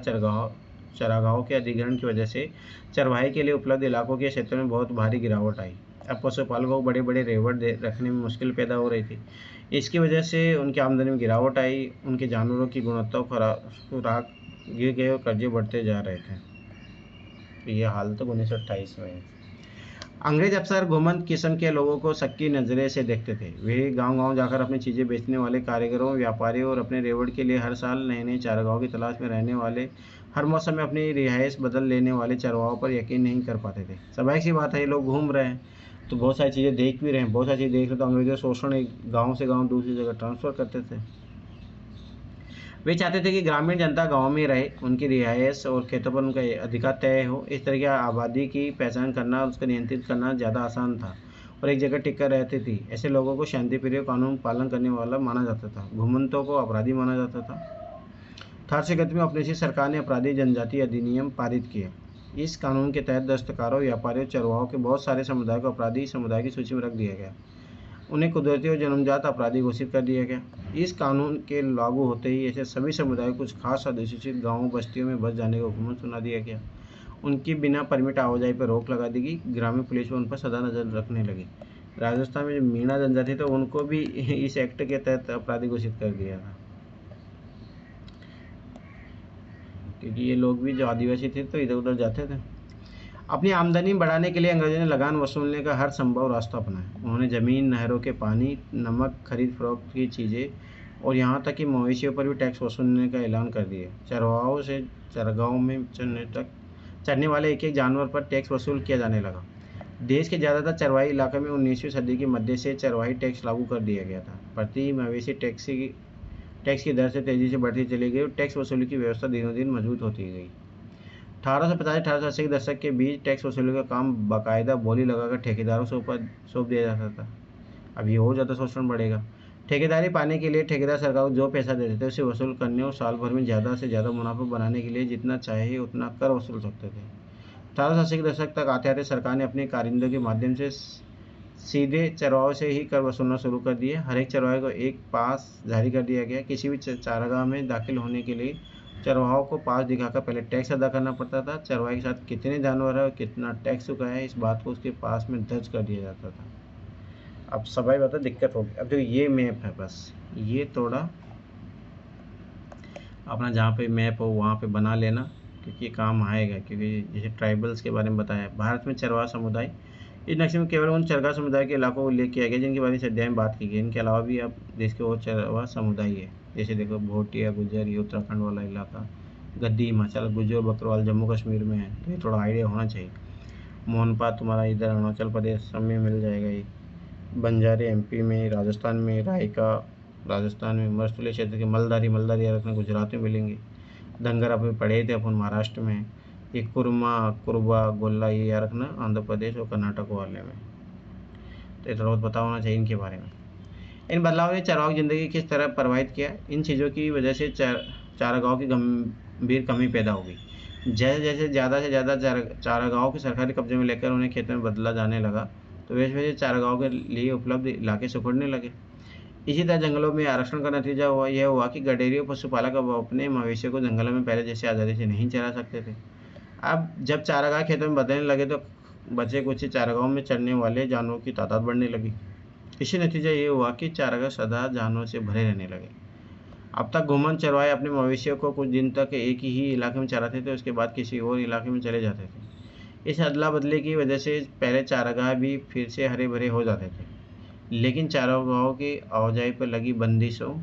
चरागाहों के अधिग्रहण की वजह से चरवाही के लिए उपलब्ध इलाकों के क्षेत्र में बहुत भारी गिरावट आई। अब पशुपालकों को बड़े बड़े रेवट रखने में मुश्किल पैदा हो रही थी। इसकी वजह से उनकी आमदनी में गिरावट आई, उनके जानवरों की गुणवत्ता खुराक गिर गए और कर्जे बढ़ते जा रहे थे। तो ये हाल तो 1928 में है। अंग्रेज अफसर घुमंत किस्म के लोगों को शक की नज़रे से देखते थे। वे गांव-गांव जाकर अपनी चीज़ें बेचने वाले कारीगरों, व्यापारियों और अपने रेवड़ के लिए हर साल नए-नए चारागाहों की तलाश में रहने वाले, हर मौसम में अपनी रिहाइश बदल लेने वाले चरवाहों पर यकीन नहीं कर पाते थे। स्वाभाविक सी बात है, ये लोग घूम रहे हैं, तो बहुत सारी चीज़ें देख भी रहे हैं, बहुत सारी चीज़ें देख रहे तो अंग्रेज़ों शोषण एक गाँव से गाँव दूसरी जगह ट्रांसफ़र करते थे। वे चाहते थे कि ग्रामीण जनता गाँव में रहे, उनकी रिहाइश और खेतों पर उनका अधिकार तय हो। इस तरह की आबादी की पहचान करना और उसको नियंत्रित करना ज़्यादा आसान था और एक जगह टिक कर रहती थी। ऐसे लोगों को शांतिप्रिय, कानून पालन करने वाला माना जाता था। घुमंतों को अपराधी माना जाता था। 1831 में अपनी सी सरकार ने अपराधी जनजाति अधिनियम पारित किए। इस कानून के तहत दस्तकारों, व्यापारियों, चरवाहों के बहुत सारे समुदायों को अपराधी समुदाय की सूची में रख दिया गया। उन्हें कुदरती और जन्मजात अपराधी घोषित कर दिया गया। इस कानून के लागू होते ही ऐसे सभी समुदायों को कुछ खास अधिसूचित गाँवों बस्तियों में बस जाने का हुक्म सुना दिया गया। उनकी बिना परमिट आवाजाही पर रोक लगा दी गई। ग्रामीण पुलिस उन पर सदा नजर रखने लगी। राजस्थान में जो मीणा जनजाति थे उनको भी इस एक्ट के तहत अपराधी घोषित कर दिया था, क्योंकि ये लोग भी जो आदिवासी थे तो इधर उधर जाते थे। अपनी आमदनी बढ़ाने के लिए अंग्रेजों ने लगान वसूलने का हर संभव रास्ता अपनाया। उन्होंने ज़मीन, नहरों के पानी, नमक, खरीद फरोख्त की चीज़ें और यहाँ तक कि मवेशियों पर भी टैक्स वसूलने का ऐलान कर दिया। चरवाहों से चरगाहों में चरने वाले एक एक जानवर पर टैक्स वसूल किया जाने लगा। देश के ज़्यादातर चरवाही इलाके में 19वीं सदी के मध्य से चरवाही टैक्स लागू कर दिया गया था। प्रति मवेशी टैक्स की दर से तेज़ी से बढ़ती चली गई और टैक्स वसूली की व्यवस्था दिनों दिन मजबूत होती गई। 1850-1880 के दशक के बीच टैक्स वसूली का काम बाकायदा बोली लगाकर ठेकेदारों से ऊपर सौंप दिया जाता था। अब ये और ज़्यादा शोषण बढ़ेगा। ठेकेदारी पाने के लिए ठेकेदार सरकार को जो पैसा देते थे उसे वसूल करने और साल भर में ज़्यादा से ज़्यादा मुनाफा बनाने के लिए जितना चाहे उतना कर वसूल सकते थे। 1880 के दशक तक आते आते सरकार ने अपने कारिंदों के माध्यम से सीधे चरवाहों से ही कर वसूलना शुरू कर दिए। हर एक चरवाहे को एक पास जारी कर दिया गया। किसी भी चारागाह में दाखिल होने के लिए चरवाहों को पास दिखाकर पहले टैक्स अदा करना पड़ता था। चरवाहे के साथ कितने जानवर है और कितना टैक्स चुका है, इस बात को उसके पास में दर्ज कर दिया जाता था। अब सभी बात दिक्कत होगी। अब देखो ये मैप है, बस ये थोड़ा अपना जहाँ पे मैप हो वहाँ पे बना लेना, क्योंकि ये काम आएगा। क्योंकि जैसे ट्राइबल्स के बारे में बताया, भारत में चरवाहा समुदाय, इस नक्शे में केवल उन चरवाहा समुदाय के इलाकों को उल्लेख किया गया जिनके बारे में इस अध्याय में बात की गई। इनके अलावा भी अब देश के और चरवाहा समुदाय है, जैसे देखो भोटिया, गुजर, ये उत्तराखंड वाला इलाका, गद्दी हिमाचल, गुज्जर बकरवाल जम्मू कश्मीर में है, तो ये थोड़ा आइडिया होना चाहिए। मोहनपा तुम्हारा इधर अरुणाचल प्रदेश सब में मिल जाएगा। ये बंजारे एमपी में, राजस्थान में, रायका राजस्थान में, मरसुली क्षेत्र के मलदारी रखना गुजरात में मिलेंगे। धंगर अपन पढ़े थे अपन महाराष्ट्र में। ये कुरबा गोल्ला ये याद रखना आंध्र प्रदेश और कर्नाटक वाले में। तो ये थोड़ा बहुत पता होना चाहिए इनके बारे में। इन बदलावों ने चरवाहों की ज़िंदगी किस तरह प्रभावित किया, इन चीज़ों की वजह से चारागाहों की गंभीर कमी पैदा हो गई। जैसे जैसे ज़्यादा से ज़्यादा चारागाहों के सरकारी कब्जे में लेकर उन्हें खेतों में बदला जाने लगा, तो वैसे वैसे चारागाहों के लिए उपलब्ध इलाके सिकुड़ने लगे। इसी तरह जंगलों में आरक्षण का नतीजा यह हुआ कि गडेरी और पशुपालक अब अपने मवेशियों को जंगलों में पहले जैसे आज़ादी से नहीं चरा सकते थे। अब जब चारागाह खेतों में बदलने लगे तो बचे कुछ चारागाहों में चरने वाले जानवरों की तादाद बढ़ने लगी। इसी नतीजा ये हुआ कि चारागाह सदा जानवरों से भरे रहने लगे। अब तक घुमंत चरवाहे अपने मवेशियों को कुछ दिन तक एक ही इलाके में चराते थे, उसके बाद किसी और इलाके में चले जाते थे। इस अदला बदली की वजह से पहले चारागाह भी फिर से हरे भरे हो जाते थे, लेकिन चारागाहों की आवाजाही पर लगी बंदिशों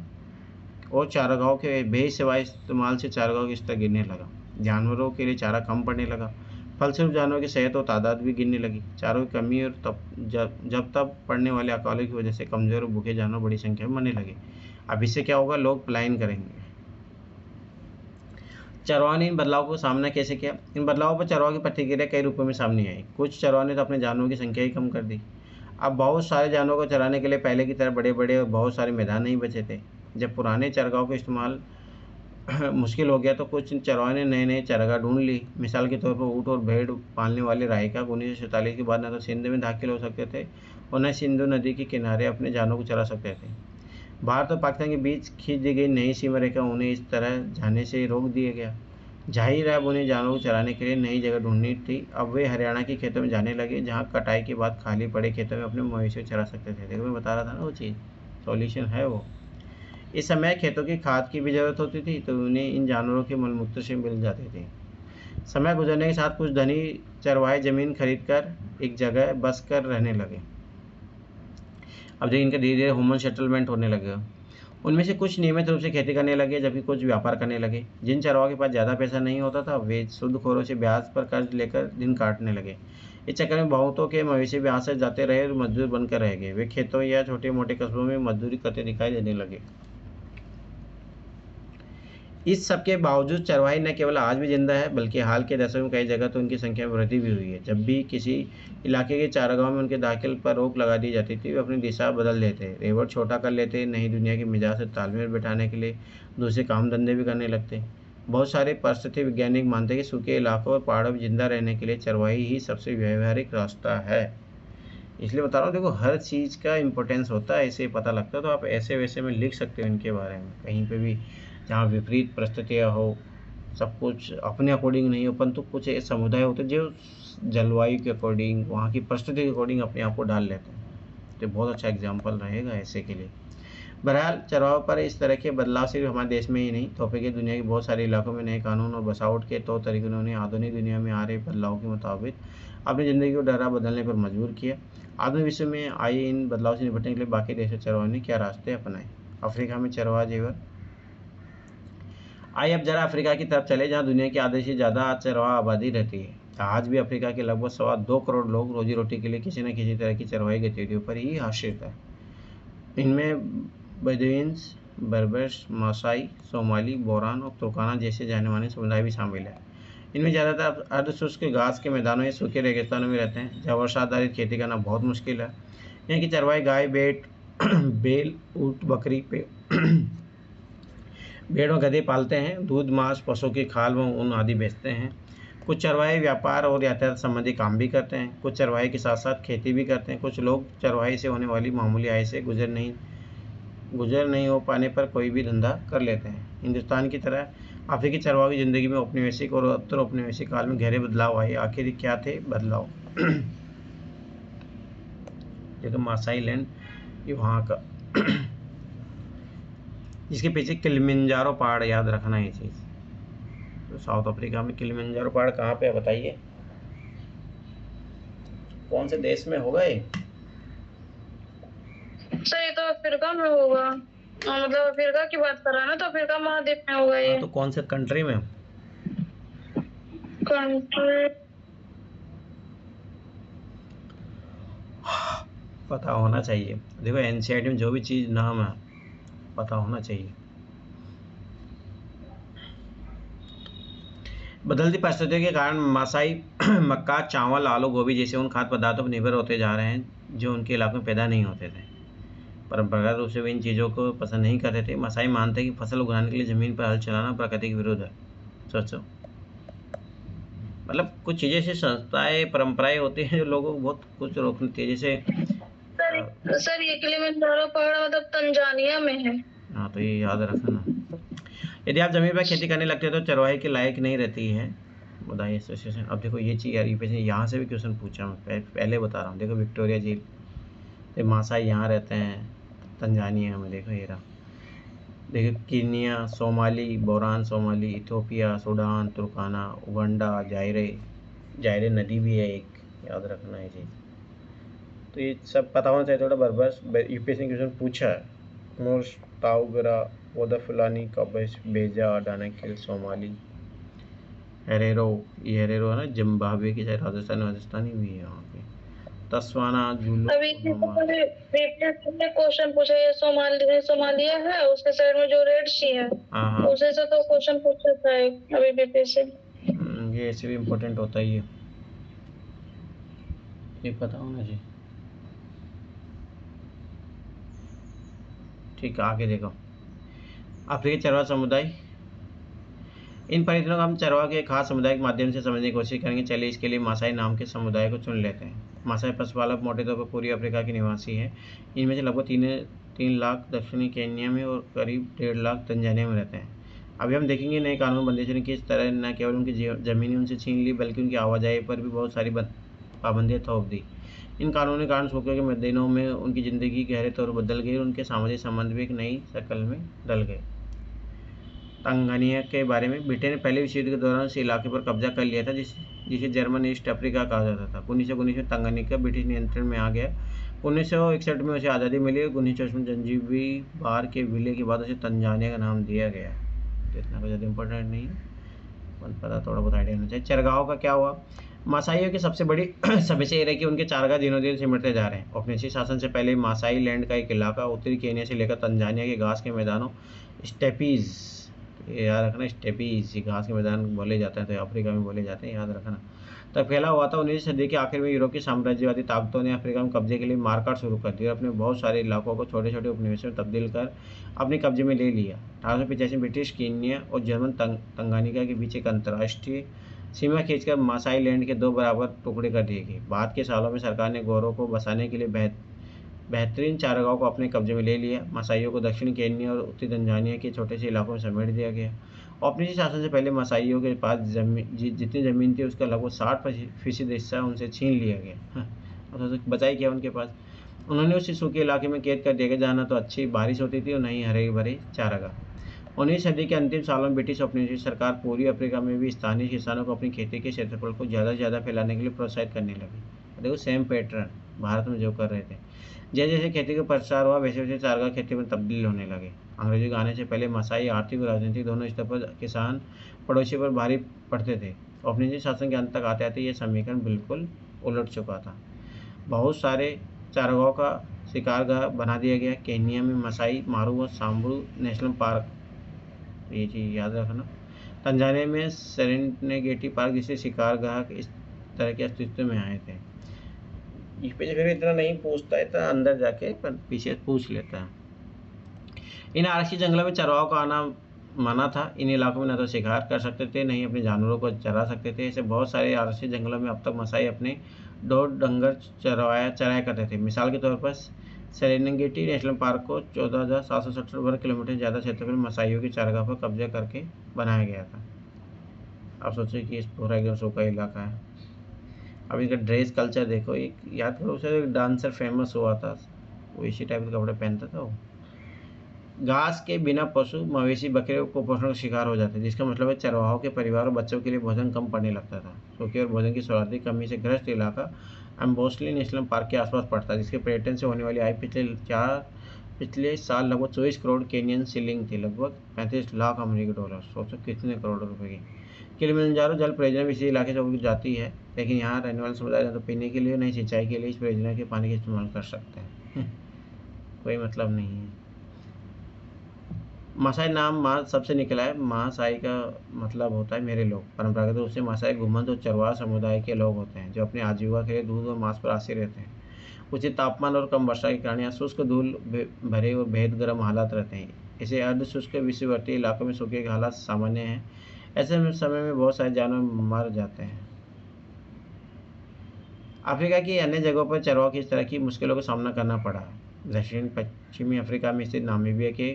और चारागाहों के बेसिवाय इस्तेमाल से चारागाहों का स्तर गिरने लगा। जानवरों के लिए चारा कम पड़ने लगा, फलस्वरूप जानवरों की सेहत और तादाद भी गिरने लगी। चारों की कमी और जब तब पड़ने वाले अकालों की वजह से कमजोर और भूखे जानवर बड़ी संख्या में मरने लगे। अब इससे क्या होगा, लोग पलायन करेंगे। चरवाहों ने इन बदलावों को सामना कैसे किया? इन बदलावों पर चरवाहों की प्रतिक्रिया कई रूपों में सामने आई। कुछ चरवाहों ने तो अपने जानवरों की संख्या ही कम कर दी। अब बहुत सारे जानवरों को चराने के लिए पहले की तरह बड़े बड़े और बहुत सारे मैदान नहीं बचे थे। जब पुराने चरगाहों का इस्तेमाल मुश्किल हो गया तो कुछ चरवाहों ने नए नए चरगाह ढूंढ ली। मिसाल के तौर पर ऊँट और भेड़ पालने वाले रायका 1947 के बाद न तो सिंध में दाखिल हो सकते थे और न सिंधु नदी के किनारे अपने जानवरों को चरा सकते थे। भारत और पाकिस्तान के बीच खींच दी गई नई सीमा रेखा उन्हें इस तरह जाने से रोक दिया गया। जाहिर है अब उन्हें जानवरों को चराने के लिए नई जगह ढूंढनी थी। अब वे हरियाणा के खेतों में जाने लगे, जहाँ कटाई के बाद खाली पड़े खेतों में अपने मवेशियों को चरा सकते थे। देखो मैं बता रहा था ना, वो चीज़ सॉल्यूशन है वो। इस समय खेतों की खाद की भी ज़रूरत होती थी, तो उन्हें इन जानवरों के मलमूत्र से मिल जाती थी। समय गुजरने के साथ कुछ धनी चरवाहे ज़मीन खरीदकर एक जगह बस कर रहने लगे। अब देखिए इनका धीरे धीरे ह्यूमन सेटलमेंट होने लगे। उनमें से कुछ नियमित रूप से खेती करने लगे, जबकि कुछ व्यापार करने लगे। जिन चरवाहों के पास ज़्यादा पैसा नहीं होता था, वे सूदखोरों से ब्याज पर कर्ज लेकर दिन काटने लगे। इस चक्कर में बहुतों के मवेशी ब्याज से जाते रहे और मजदूर बनकर रह गए। वे खेतों या छोटे मोटे कस्बों में मजदूरी करते दिखाई देने लगे। इस सब के बावजूद चरवाहे न केवल आज भी जिंदा है, बल्कि हाल के दशकों में कई जगह तो उनकी संख्या में वृद्धि भी हुई है। जब भी किसी इलाके के चारागाहों में उनके दाखिल पर रोक लगा दी जाती थी, वे अपनी दिशा बदल लेते, रेवट छोटा कर लेते, नई दुनिया की मिजाज से तालमेल बिठाने के लिए दूसरे काम धंधे भी करने लगते। बहुत सारे परिस्थिति वैज्ञानिक मानते हैं कि सूखे इलाकों और पहाड़ों में जिंदा रहने के लिए चरवाही ही सबसे व्यावहारिक रास्ता है। इसलिए बता रहा हूँ, देखो हर चीज़ का इम्पोर्टेंस होता है, ऐसे पता लगता है। तो आप ऐसे वैसे में लिख सकते हो इनके बारे में, कहीं पे भी जहाँ विपरीत परिस्थितियाँ हो, सब कुछ अपने अकॉर्डिंग नहीं हो, परंतु कुछ ऐसे समुदाय होते हैं जो जलवायु के अकॉर्डिंग, वहाँ की परिस्थिति के अकॉर्डिंग अपने आप को डाल लेते हैं। तो बहुत अच्छा एग्जाम्पल रहेगा ऐसे के लिए। बहरहाल चरवाहों पर इस तरह के बदलाव सिर्फ हमारे देश में ही नहीं, तोहफे की दुनिया के बहुत सारे इलाकों में नए कानून और बसावट के तौर तरीकों ने उन्हें आधुनिक दुनिया में आ रहे बदलाव के मुताबिक अपनी ज़िंदगी को डरा बदलने पर मजबूर किया। आधुनिक विश्व में आए इन बदलाव से निपटने के लिए बाकी देशों चरवाहों ने क्या रास्ते अपनाए। अफ्रीका में चरवाहा जेवर। आइए अब जरा अफ्रीका की तरफ चले, जहाँ दुनिया की आधे से ज़्यादा चरवाहा आबादी रहती है। आज भी अफ्रीका के लगभग 2.25 करोड़ लोग रोजी रोटी के लिए किसी न किसी तरह की चरवाही गतिविधियों पर ही आश्रित है। इनमें बदुइन्स, बर्बर्स, मासाई, सोमाली, बोरान और तुर्काना जैसे जाने माने समुदाय भी शामिल है। इनमें ज़्यादातर अर्धशुष्क घास के मैदानों या सूखे रेगिस्तानों में रहते हैं, जहाँ वर्षा आधारित खेती करना बहुत मुश्किल है। यहाँ की चरवाही गाय, बैल, ऊँट, बकरी, भेड़ और गधे पालते हैं। दूध, मांस, पशु की खाल व ऊन आदि बेचते हैं। कुछ चरवाहे व्यापार और यातायात संबंधी काम भी करते हैं। कुछ चरवाहे के साथ साथ खेती भी करते हैं। कुछ लोग चरवाही से होने वाली मामूली आय से गुजर नहीं हो पाने पर कोई भी धंधा कर लेते हैं। हिंदुस्तान की तरह अफ्रीकी चरवाहों की ज़िंदगी में औपनिवेशिक और उत्तर औपनिवेशिक काल में गहरे बदलाव आए। आखिर क्या थे बदलाव? जैसे मासाई लैंड, ये वहाँ का जिसके पीछे किलिमंजारो पहाड़, याद रखना ये चीज़। तो साउथ अफ्रीका में किलिमंजारो पहाड़ कहाँ पे है बताइए? कौन से देश में होगा ये? सर ये तो अफ्रीका में होगा। मतलब अफ्रीका की बात कर रहा है ना, तो अफ्रीका महाद्वीप में होगा ये। तो कौन से कंट्री में? कंट्री पता होना चाहिए। देखो एनसीईआरटी में जो भी चीज़ नाम है पता होना चाहिए। बदलती परिस्थितियों के कारण मासाई मक्का, चावल, आलू, गोभी जैसे उन खाद्य पदार्थों पर निर्भर होते जा रहे हैं जो उनके इलाकों में पैदा नहीं होते थे। परंपरागत रूप से वे इन चीज़ों को पसंद नहीं करते थे। मासाई मानते हैं कि फसल उगाने के लिए ज़मीन पर हल चलाना प्रकृति के विरुद्ध है। सोचो, मतलब कुछ चीज़ें से संस्थाएं, परंपराएं होती हैं जो लोगों को बहुत कुछ रोकती है। जैसे सर ये किलिमंजारो पहाड़ मतलब तंजानिया में है। हाँ, तो ये याद रखना। यदि आप ज़मीन पर खेती करने लगते हैं तो चरवाहे के लायक नहीं रहती है। बताइए एसोसिएशन। अब देखो ये चीज़ यार, यहाँ से भी क्वेश्चन पूछा मैं पहले बता रहा हूँ। देखो विक्टोरिया झील, तो मासाई यहाँ रहते हैं तंजानिया में। देखो ये रहा, देखो Kenya, Somali, boron Somali, Ethiopia, Sudan, तुर्काना, Uganda, जायरे नदी भी है एक, याद रखना है चीज़। तो ये सब पता होना चाहिए थोड़ा। बर्बर्स, यूपीएससी क्वेश्चन पूछा है। मोर्स, ताउगरा, वोदा फुलानी, कबश, बेजा, डानाकिल, सोमाली, हेरेरो, ये हेरेरो है ना, जिम्बाब्वे की शायद, राजस्थानी भी है यहाँ पे, तस्वाना, जुलू। अभी क्वेश्चन पूछा है सोमालिया है, उसके साइड में जो रेड सी है, उसे से तो क्वेश्चन पूछा था अभी बीपीएससी। ये ऐसे भी इम्पोर्टेंट होता ही है, ये पता होना चाहिए। ठीक है, आगे देखो। अफ्रीकी चरवाहा समुदाय। इन परिवर्तनों को हम चरवाहा के खास समुदाय के माध्यम से समझने की कोशिश करेंगे। चलिए इसके लिए मासाई नाम के समुदाय को चुन लेते हैं। मासाई पशुपालक मोटे तौर पर पूर्वी अफ्रीका के निवासी हैं। इनमें से लगभग 3 लाख दक्षिणी केन्या में और करीब 1.5 लाख तंजानिया में रहते हैं। अभी हम देखेंगे नए कानून बंदिशों ने किस तरह न केवल उनकी ज़मीनें उनसे छीन ली, बल्कि उनकी आवाजाही पर भी बहुत सारी पाबंदियाँ थोप दी। इन कानूनों के कारण सूखे के दिनों में उनकी ज़िंदगी गहरे तौर पर बदल गई और उनके सामाजिक संबंध भी एक नई शक्ल में ढल गए। तंजानिया के बारे में। ब्रिटेन ने पहले विश्व युद्ध के दौरान उस इलाके पर कब्जा कर लिया था जिसे जर्मन ईस्ट अफ्रीका कहा जाता था। 1919 में तंजानिया ब्रिटिश नियंत्रण में आ गया। 1961 में उसे आज़ादी मिली और 1964 में जंजीबार के विलय के बाद उसे तंजानिया का नाम दिया गया। तो इतना ज़्यादा इंपॉर्टेंट नहीं है, पता थोड़ा बहुत आइडिया होना चाहिए। चरगाहों का क्या हुआ? मासाइयों की सबसे बड़ी समस्या ये रही कि उनके चारगाह दिनों दिन सिमटते जा रहे हैं। औपनिवेशिक शासन से पहले मासाई लैंड का एक इलाका उत्तरी केन्या से लेकर तंजानिया के घास के मैदानों स्टेपीज, याद रखना स्टेपीज, घास के मैदान बोले जाते हैं, तो अफ्रीका में बोले जाते हैं, याद रखना, तक फैला हुआ था। 19वीं सदी के आखिर में यूरोप की साम्राज्यवादी ताकतों ने अफ्रीका में कब्जे के लिए मारकाट शुरू कर दी और अपने बहुत सारे इलाकों को छोटे छोटे उपनिवेशों में तब्दील कर अपने कब्जे में ले लिया। 1885 में ब्रिटिश केन्या और जर्मन तंगानिका के बीच एक अंतर्राष्ट्रीय सीमा खींचकर मासाई लैंड के 2 बराबर टुकड़े कर दिए गए। बाद के सालों में सरकार ने गोरों को बसाने के लिए बेहतरीन चारागाहों को अपने कब्जे में ले लिया। मसाइयों को दक्षिणी केन्या और उत्तरी तंजानिया के छोटे से इलाकों में समेट दिया गया। औपनिवेशिक शासन से पहले मसाइयों के पास जितनी ज़मीन थी उसका लगभग 60% हिस्सा उनसे छीन लिया गया। तो बचाई क्या उनके पास? उन्होंने उसी सूखे इलाके में कैद कर दिया गया जहाँ न तो अच्छी बारिश होती थी और न ही हरे भरे चारागाह। 19वीं सदी के अंतिम सालों में ब्रिटिश औपनिवेशिक सरकार पूर्वी अफ्रीका में भी स्थानीय किसानों को अपनी खेती के क्षेत्रफल को ज़्यादा से ज़्यादा फैलाने के लिए प्रोत्साहित करने लगी। देखो सेम पैटर्न भारत में जो कर रहे थे। जैसे जैसे खेती का प्रसार हुआ वैसे वैसे चारागाह खेती में तब्दील होने लगे। अंग्रेजों के आने से पहले मसाई आर्थिक और राजनीतिक दोनों स्तर पर किसान पड़ोसी पर भारी पड़ते थे। औपनिवेशिक शासन के अंत तक आते आते यह समीकरण बिल्कुल उलट चुका था। बहुत सारे चारागाहों का शिकारगाह बना दिया गया। केन्या में मसाई मारू और सांबरू नेशनल पार्क, ये चीज़ याद रखना। तंजानिया में सेरेंगेटी पार्क जैसे शिकारगाह इस तरह के अस्तित्व में आए थे। इस पे फिर इतना नहीं पूछता है, इतना अंदर जाके पर पीछे पूछ लेता है। इन आरक्षित जंगलों में चरवाहों का आना मना था। इन इलाकों में न तो शिकार कर सकते थे न ही अपने जानवरों को चरा सकते थे। ऐसे बहुत सारे आरक्षित जंगलों में अब तक मसाई अपने ढोर डंगर चराया करते थे। मिसाल के तौर पर सेरेंगेटी नेशनल पार्क को 14,770 वर्ग किलोमीटर से ज़्यादा क्षेत्रफल मसाइयों की चारागाह पर कब्जा करके बनाया गया था। आप सोचिए कि इस पूरा एकदम सूखा इलाका है। अब इनका ड्रेस कल्चर देखो, एक याद करो उसे एक डांसर फेमस हुआ था, वो इसी टाइप के कपड़े पहनता था वो। घास के बिना पशु मवेशी बकरे कुपोषण का शिकार हो जाते, जिसका मतलब है चरवाहों के परिवार और बच्चों के लिए भोजन कम पड़ने लगता था। सूखे और भोजन की सर्वाधिक कमी से ग्रस्त इलाका एम्बोस्ली नेशनल पार्क के आसपास पड़ता है, जिसके पर्यटन से होने वाली आय पिछले साल लगभग 24 करोड़ केनियन शिलिंग थी, लगभग 35 लाख अमेरिकी डॉलर। सोचो कितने करोड़ रुपए की। किलिमंजारो जल परियोजना भी इसी इलाके से जाती है, लेकिन यहाँ रहने वाले समुदाय न तो पीने के लिए नहीं सिंचाई के लिए इस परियोजना के पानी का इस्तेमाल कर सकते हैं। कोई मतलब नहीं है। मासाई नाम माँ सबसे निकला है। मासाई का मतलब होता है मेरे लोग। परंपरागत रूप से मासाई घुमंत और चरवाहा समुदाय के लोग होते हैं जो अपने आजीविका के लिए दूध और मांस पर आश्रित रहते हैं। उचित तापमान और कम वर्षा के कारण यहाँ शुष्क धूल भरे और बेहद गर्म हालात रहते हैं। इसे अर्ध शुष्क विषुववर्तीय इलाकों में सूखे के हालात सामान्य हैं। ऐसे समय में बहुत सारे जानवर मर जाते हैं। अफ्रीका की अन्य जगहों पर चरवाहों की इस तरह की मुश्किलों का सामना करना पड़ा। दक्षिण पश्चिमी अफ्रीका में स्थित नामीबिया के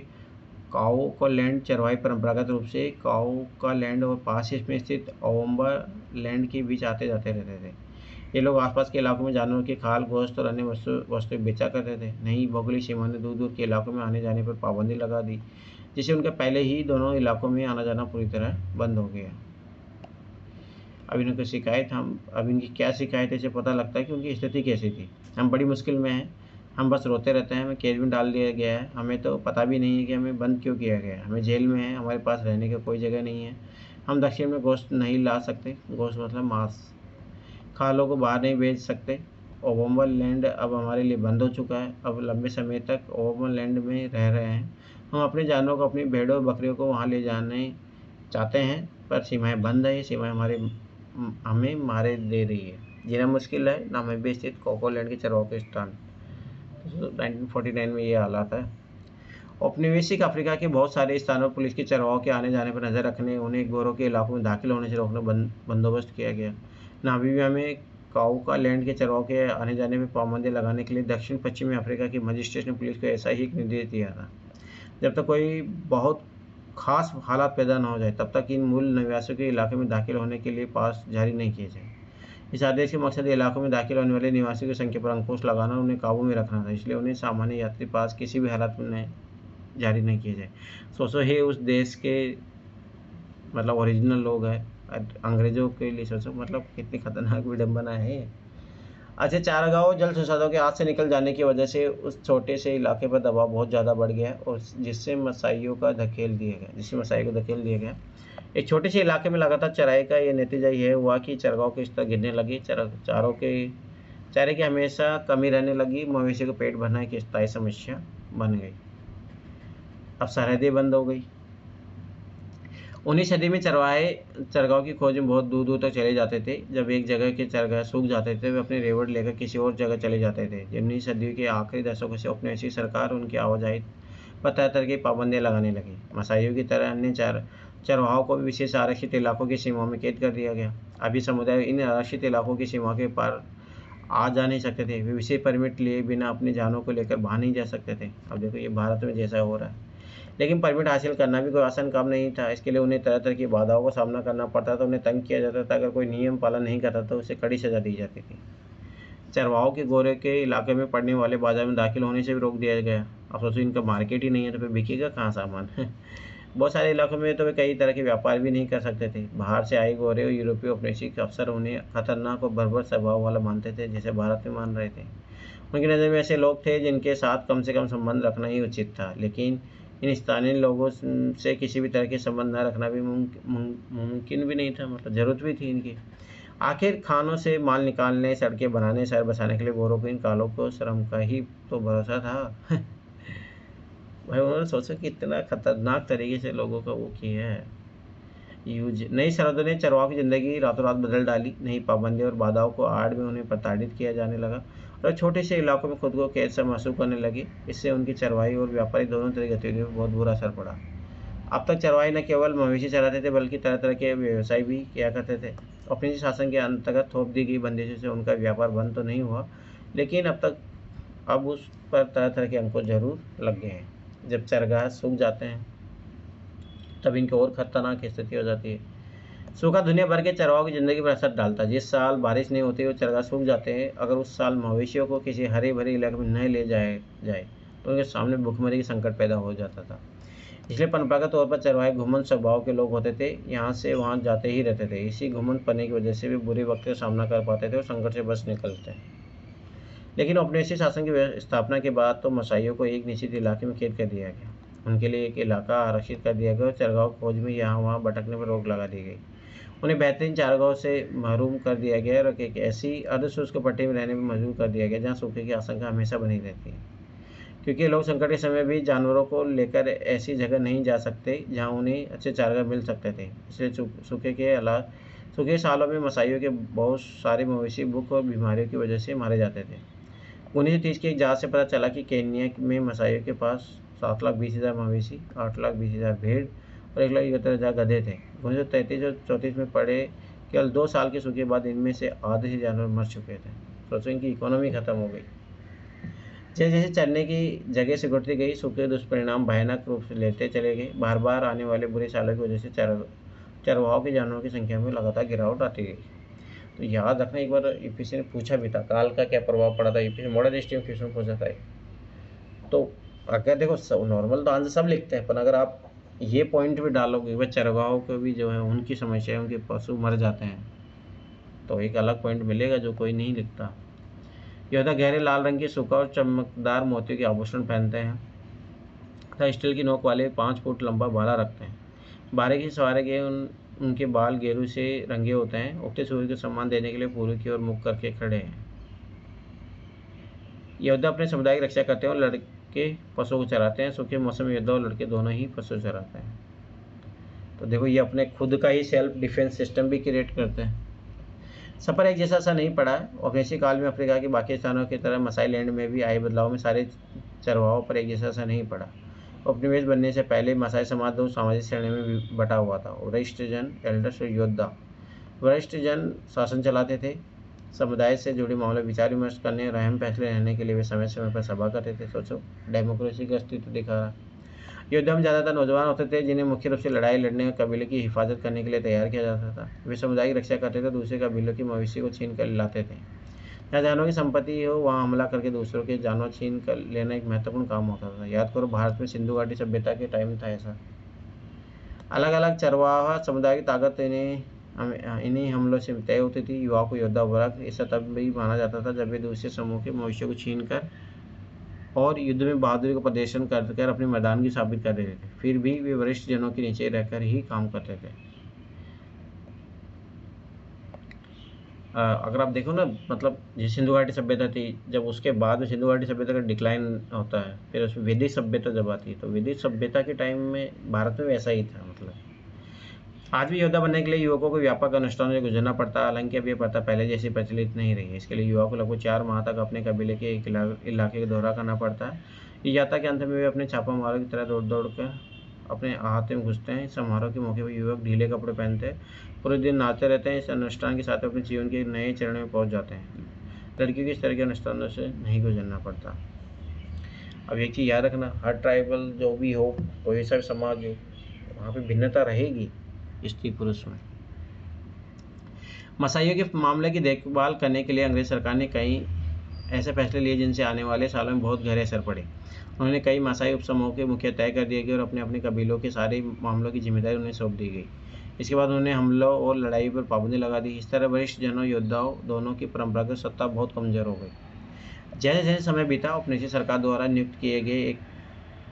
काओकोलैंड चरवाहे परंपरागत रूप से काओकोलैंड और पास में स्थित ओवम्बा लैंड के बीच आते जाते रहते थे। ये लोग आसपास के इलाकों में जानवरों के खाल, गोश्त और अन्य वस्तुएं बेचा करते थे। नई भौगोलिक सीमा ने दूर दूर के इलाकों में आने जाने पर पाबंदी लगा दी, जिससे उनका पहले ही दोनों इलाकों में आना जाना पूरी तरह बंद हो गया। अब इनकी शिकायत अब इनकी क्या शिकायत है इसे पता लगता है कि उनकी स्थिति कैसी थी। हम बड़ी मुश्किल में हैं, हम बस रोते रहते हैं, हमें कैद में डाल दिया गया है, हमें तो पता भी नहीं है कि हमें बंद क्यों किया गया है, हमें जेल में है, हमारे पास रहने की कोई जगह नहीं है, हम दक्षिण में गोश्त नहीं ला सकते, गोश्त मतलब मांस, खालों को बाहर नहीं भेज सकते। ओवम्बा लैंड अब हमारे लिए बंद हो चुका है। अब लंबे समय तक ओवम्बा लैंड में रह रहे हैं। हम अपने जानवरों को, अपनी भेड़ों और बकरियों को वहाँ ले जाने चाहते हैं, पर सीमाएँ बंद है। ये सीमाएँ हमें मारे दे रही है। जीना मुश्किल है। नामीबिया स्थित काओकोलैंड के चरवाहों के स्थान 1949 में ये हालात है। औपनिवेशिक अफ्रीका के बहुत सारे स्थानों पर पुलिस के चरवाहों के आने जाने पर नजर रखने, उन्हें गोरों के इलाकों में दाखिल होने से रोकने बंदोबस्त किया गया। नामीबिया में काओकोलैंड के चरवाहों के आने जाने पर पाबंदी लगाने के लिए दक्षिण पश्चिमी अफ्रीका की मजिस्ट्रेट ने पुलिस को ऐसा ही एक निर्देश दिया था। जब तक कोई बहुत खास हालात पैदा न हो जाए तब तक इन मूल निवासियों के इलाके में दाखिल होने के लिए पास जारी नहीं किए जाए। इस आदेश के मकसद इलाकों में दाखिल होने वाले निवासियों की संख्या पर अंकुश लगाना और उन्हें काबू में रखना था, इसलिए उन्हें सामान्य यात्री पास किसी भी हालत में जारी नहीं किए जाए। सोचो है उस देश के मतलब ओरिजिनल लोग हैं। अंग्रेजों के लिए सोचो, मतलब कितनी खतरनाक विडंबना है ये। अच्छा, चारागांव जल संसाधनों के हाथ से निकल जाने की वजह से उस छोटे से इलाके पर दबाव बहुत ज़्यादा बढ़ गया और जिससे मसाई को धकेल दिया गया। एक छोटे से इलाके में लगातार चराई का ये नतीजा ये हुआ कि चरगांव के स्तर गिरने लगी। चारे की हमेशा कमी रहने लगी। मवेशी को पेट भरना एक स्थायी समस्या बन गई। अब सरहदें बंद हो गई। 19वीं सदी में चरगांव की खोज में बहुत दूर दूर तक चले जाते थे। जब एक जगह के चरगाह सूख जाते थे वे अपने रेवड़ लेकर किसी और जगह चले जाते थे। 19वीं सदी के आखिरी दशकों से औपनिवेशिक सरकार उनकी आवाजाही पर तरह तरह की पाबंदियां लगाने लगी। मसाइयों की तरह अन्य चरवाहों को भी विशेष आरक्षित इलाकों की सीमाओं में कैद कर दिया गया। अभी समुदाय इन आरक्षित इलाकों की सीमा के पार आ जा नहीं सकते थे। वे विशेष परमिट लिए बिना अपनी जानों को लेकर बाहर नहीं जा सकते थे। अब देखो ये भारत में जैसा हो रहा है। लेकिन परमिट हासिल करना भी कोई आसान काम नहीं था। इसके लिए उन्हें तरह तरह की बाधाओं का सामना करना पड़ता था। उन्हें तंग किया जाता था। अगर कोई नियम पालन नहीं करता तो उसे कड़ी सजा दी जाती थी। चरवाहों के गोरे के इलाके में पड़ने वाले बाजार में दाखिल होने से भी रोक दिया गया। अब सोचो इनका मार्केट ही नहीं है तो फिर बिकेगा कहाँ सामान। बहुत सारे इलाकों में तो वे कई तरह के व्यापार भी नहीं कर सकते थे। बाहर से आए गोरे और यूरोपीय औपनिवेशिक अफसर उन्हें खतरनाक और बर्बर स्वभाव वाला मानते थे, जैसे भारत में मान रहे थे। उनकी नज़र में ऐसे लोग थे जिनके साथ कम से कम संबंध रखना ही उचित था। लेकिन इन स्थानीय लोगों से किसी भी तरह के संबंध न रखना भी मुमकिन भी नहीं था, मतलब ज़रूरत भी थी इनकी। आखिर खानों से माल निकालने, सड़कें बनाने, शहर बसाने के लिए गोरों को इन कालों को श्रम का ही तो भरोसा था। भाई उन्होंने सोचा कि इतना खतरनाक तरीके से लोगों का वो किया है यूज। नई सरहदों ने चरवाहों की जिंदगी रातों रात बदल डाली। नई पाबंदियों और बाधाओं को आड़ में उन्हें प्रताड़ित किया जाने लगा और छोटे से इलाकों में खुद को कैद सा महसूस करने लगे। इससे उनकी चरवाही और व्यापारी दोनों तरह की गतिविधियों पर बहुत बुरा असर पड़ा। अब तक चरवाही न केवल मवेशी चराते थे बल्कि तरह तरह के व्यवसाय भी किया करते थे। अपने शासन के अंतर्गत थोप दी गई बंदिशों से उनका व्यापार बंद तो नहीं हुआ, लेकिन अब उस पर तरह तरह के अंकुश जरूर लग गए हैं। जब चरगाह सूख जाते हैं तब इनकी और खतरनाक स्थिति हो जाती है। सूखा दुनिया भर के चरवाहों की ज़िंदगी पर असर डालता है। जिस साल बारिश नहीं होती वो चरगाह सूख जाते हैं। अगर उस साल मवेशियों को किसी हरे भरे इलाके में न ले जाए तो उनके सामने भूखमरी की संकट पैदा हो जाता था। इसलिए परंपरागत तौर पर चरवाहे घुमंत स्वभाव के लोग होते थे। यहाँ से वहाँ जाते ही रहते थे। इसी घुमंत पने की वजह से वे बुरे वक्त का सामना कर पाते थे और संकट से बच निकलते हैं। लेकिन औपनिवेशिक शासन की स्थापना के बाद तो मसाइयों को एक निश्चित इलाके में कैद कर दिया गया। उनके लिए एक इलाका आरक्षित कर दिया गया और चरगाह खोज में यहाँ वहाँ भटकने पर रोक लगा दी गई। उन्हें बेहतरीन चारागाहों से महरूम कर दिया गया और एक ऐसी अर्धशुष्क पट्टी में रहने पर मजबूर कर दिया गया जहाँ सूखे की आशंका हमेशा बनी रहती है। क्योंकि लोग संकट के समय भी जानवरों को लेकर ऐसी जगह नहीं जा सकते जहाँ उन्हें अच्छे चारागाह मिल सकते थे। इसलिए सूखे सालों में मसाइयों के बहुत सारे मवेशी भूख और बीमारियों की वजह से मारे जाते थे। 1930 की एक जांच से पता चला कि केन्या में मसाइयों के पास 7,20,000 मवेशी, 8,20,000 भेड़ और 1,71,000 गधे थे। 1933 और 34 में पड़े केवल 2 साल के सूखे बाद इनमें से आधे से जानवर मर चुके थे। सोचो इनकी इकोनॉमी खत्म हो गई। जैसे जैसे चरने की जगह सिकुड़ती गई, सूखे दुष्परिणाम भयानक रूप से लेते चले गए। बार बार आने वाले बुरे सालों की वजह से चरवाहों के जानवरों की संख्या में लगातार गिरावट आती गई। तो याद रखना, एक बार यूपीएससी ने पूछा भी था काल का क्या प्रभाव पड़ा था। यूपीएससी मॉडल हिस्ट्री में क्वेश्चन पूछा था। तो अगर देखो नॉर्मल तो आंसर सब लिखते हैं, पर अगर आप ये पॉइंट भी डालोगे वह चरवाहों को भी जो है उनकी समस्या, उनके पशु मर जाते हैं, तो एक अलग पॉइंट मिलेगा जो कोई नहीं लिखता। योद्धा गहरे लाल रंग के सूखा और चमकदार मोतियों के आभूषण पहनते हैं तथा स्टील की नोक वाले 5 फुट लंबा भाला रखते हैं। बारीकी से सवारे गए उनके बाल गेरू से रंगे होते हैं। उगते सूर्य को सम्मान देने के लिए पूर्व की ओर मुख करके खड़े हैं। योद्धा अपने समुदाय की रक्षा करते हैं और लड़के पशुओं को चराते हैं। सूखे मौसम में योद्धा और लड़के दोनों ही पशु चराते हैं। तो देखो ये अपने खुद का ही सेल्फ डिफेंस सिस्टम भी क्रिएट करते हैं। सफ़र एक जैसा नहीं पड़ा है। औपनिवेशिक काल में अफ्रीका के बाकी स्थानों की तरह मसाई लैंड में भी आए बदलाव में सारे चरवाहों पर एक जैसा नहीं पड़ा। उपनिवेश बनने से पहले मसाई समाज 2 सामाजिक श्रेणी में बटा हुआ था, वरिष्ठ जन, एल्डर्स और योद्धा। वरिष्ठ जन शासन चलाते थे। समुदाय से जुड़े मामले विचार विमर्श करने और अहम फैसले लेने के लिए वे समय समय पर सभा करते थे। सोचो डेमोक्रेसी का अस्तित्व दिखा रहा। योद्धा में ज़्यादातर नौजवान होते थे जिन्हें मुख्य रूप से लड़ाई लड़ने और कबीले की हिफाजत करने के लिए तैयार किया जाता था। वे समुदाय की रक्षा करते थे, दूसरे कबीलों की मवेशी को छीन कर लाते थे। जहाँ जानवरों की संपत्ति हो वहाँ हमला करके दूसरों के जानवर छीन कर लेना एक महत्वपूर्ण काम होता था। याद करो भारत में सिंधु घाटी सभ्यता के टाइम था ऐसा। अलग अलग चरवाहा समुदाय की ताकत इन्हीं हमलों से तय होती थी। युवा को योद्धा वर्ग ऐसा तब भी माना जाता था जब वे दूसरे समूह के मनुष्य को छीनकर और युद्ध में बहादुरी का प्रदर्शन कर अपनी मैदानगी साबित कर देते थे। फिर भी वे वरिष्ठ जनों के नीचे रहकर ही काम करते थे। अगर आप देखो ना, मतलब जो सिंधु घाटी सभ्यता थी, जब उसके बाद में सिंधु घाटी सभ्यता का डिक्लाइन होता है, फिर उसमें वैदिक सभ्यता जब आती है, तो वैदिक सभ्यता के टाइम में भारत में वैसा ही था। मतलब आज भी योद्धा बनने के लिए युवकों को व्यापक अनुष्ठानों से गुजरना पड़ता है। हालांकि अब ये प्रथा पहले जैसी प्रचलित नहीं रही है। इसके लिए युवा को लगभग 4 माह तक अपने कबीले के एक इलाके का दौरा करना पड़ता है। ये यात्रा के अंत में वे अपने छापा मारों की तरह दौड़ दौड़ कर अपने अहाते में घुसते हैं। समारोह के मौके पर युवक ढीले कपड़े पहनते हैं, पूरे दिन नाचते रहते हैं। इस अनुष्ठान के साथ अपने जीवन के नए चरण में पहुंच जाते हैं। लड़कियों को इस तरह के अनुष्ठानों से नहीं गुजरना पड़ता। अब एक चीज़ याद रखना, हर ट्राइबल जो भी हो, कोई सा भी समाज हो, वहाँ पे भिन्नता रहेगी स्त्री पुरुष में। मसाइयों के मामले की देखभाल करने के लिए अंग्रेज सरकार ने कई ऐसे फैसले लिए जिनसे आने वाले सालों में बहुत गहरे असर पड़े। उन्होंने कई मसाई उपसमूहों के मुखिया तय कर दिए गए और अपने अपने कबीलों के सारे मामलों की जिम्मेदारी उन्हें सौंप दी गई। इसके बाद उन्होंने हमलों और लड़ाई पर पाबंदी लगा दी। इस तरह वरिष्ठ जनों योद्धाओं दोनों की परंपरागत सत्ता बहुत कमजोर हो गई। जैसे जैसे समय बीता, उपनिवेशी सरकार द्वारा नियुक्त किए गए एक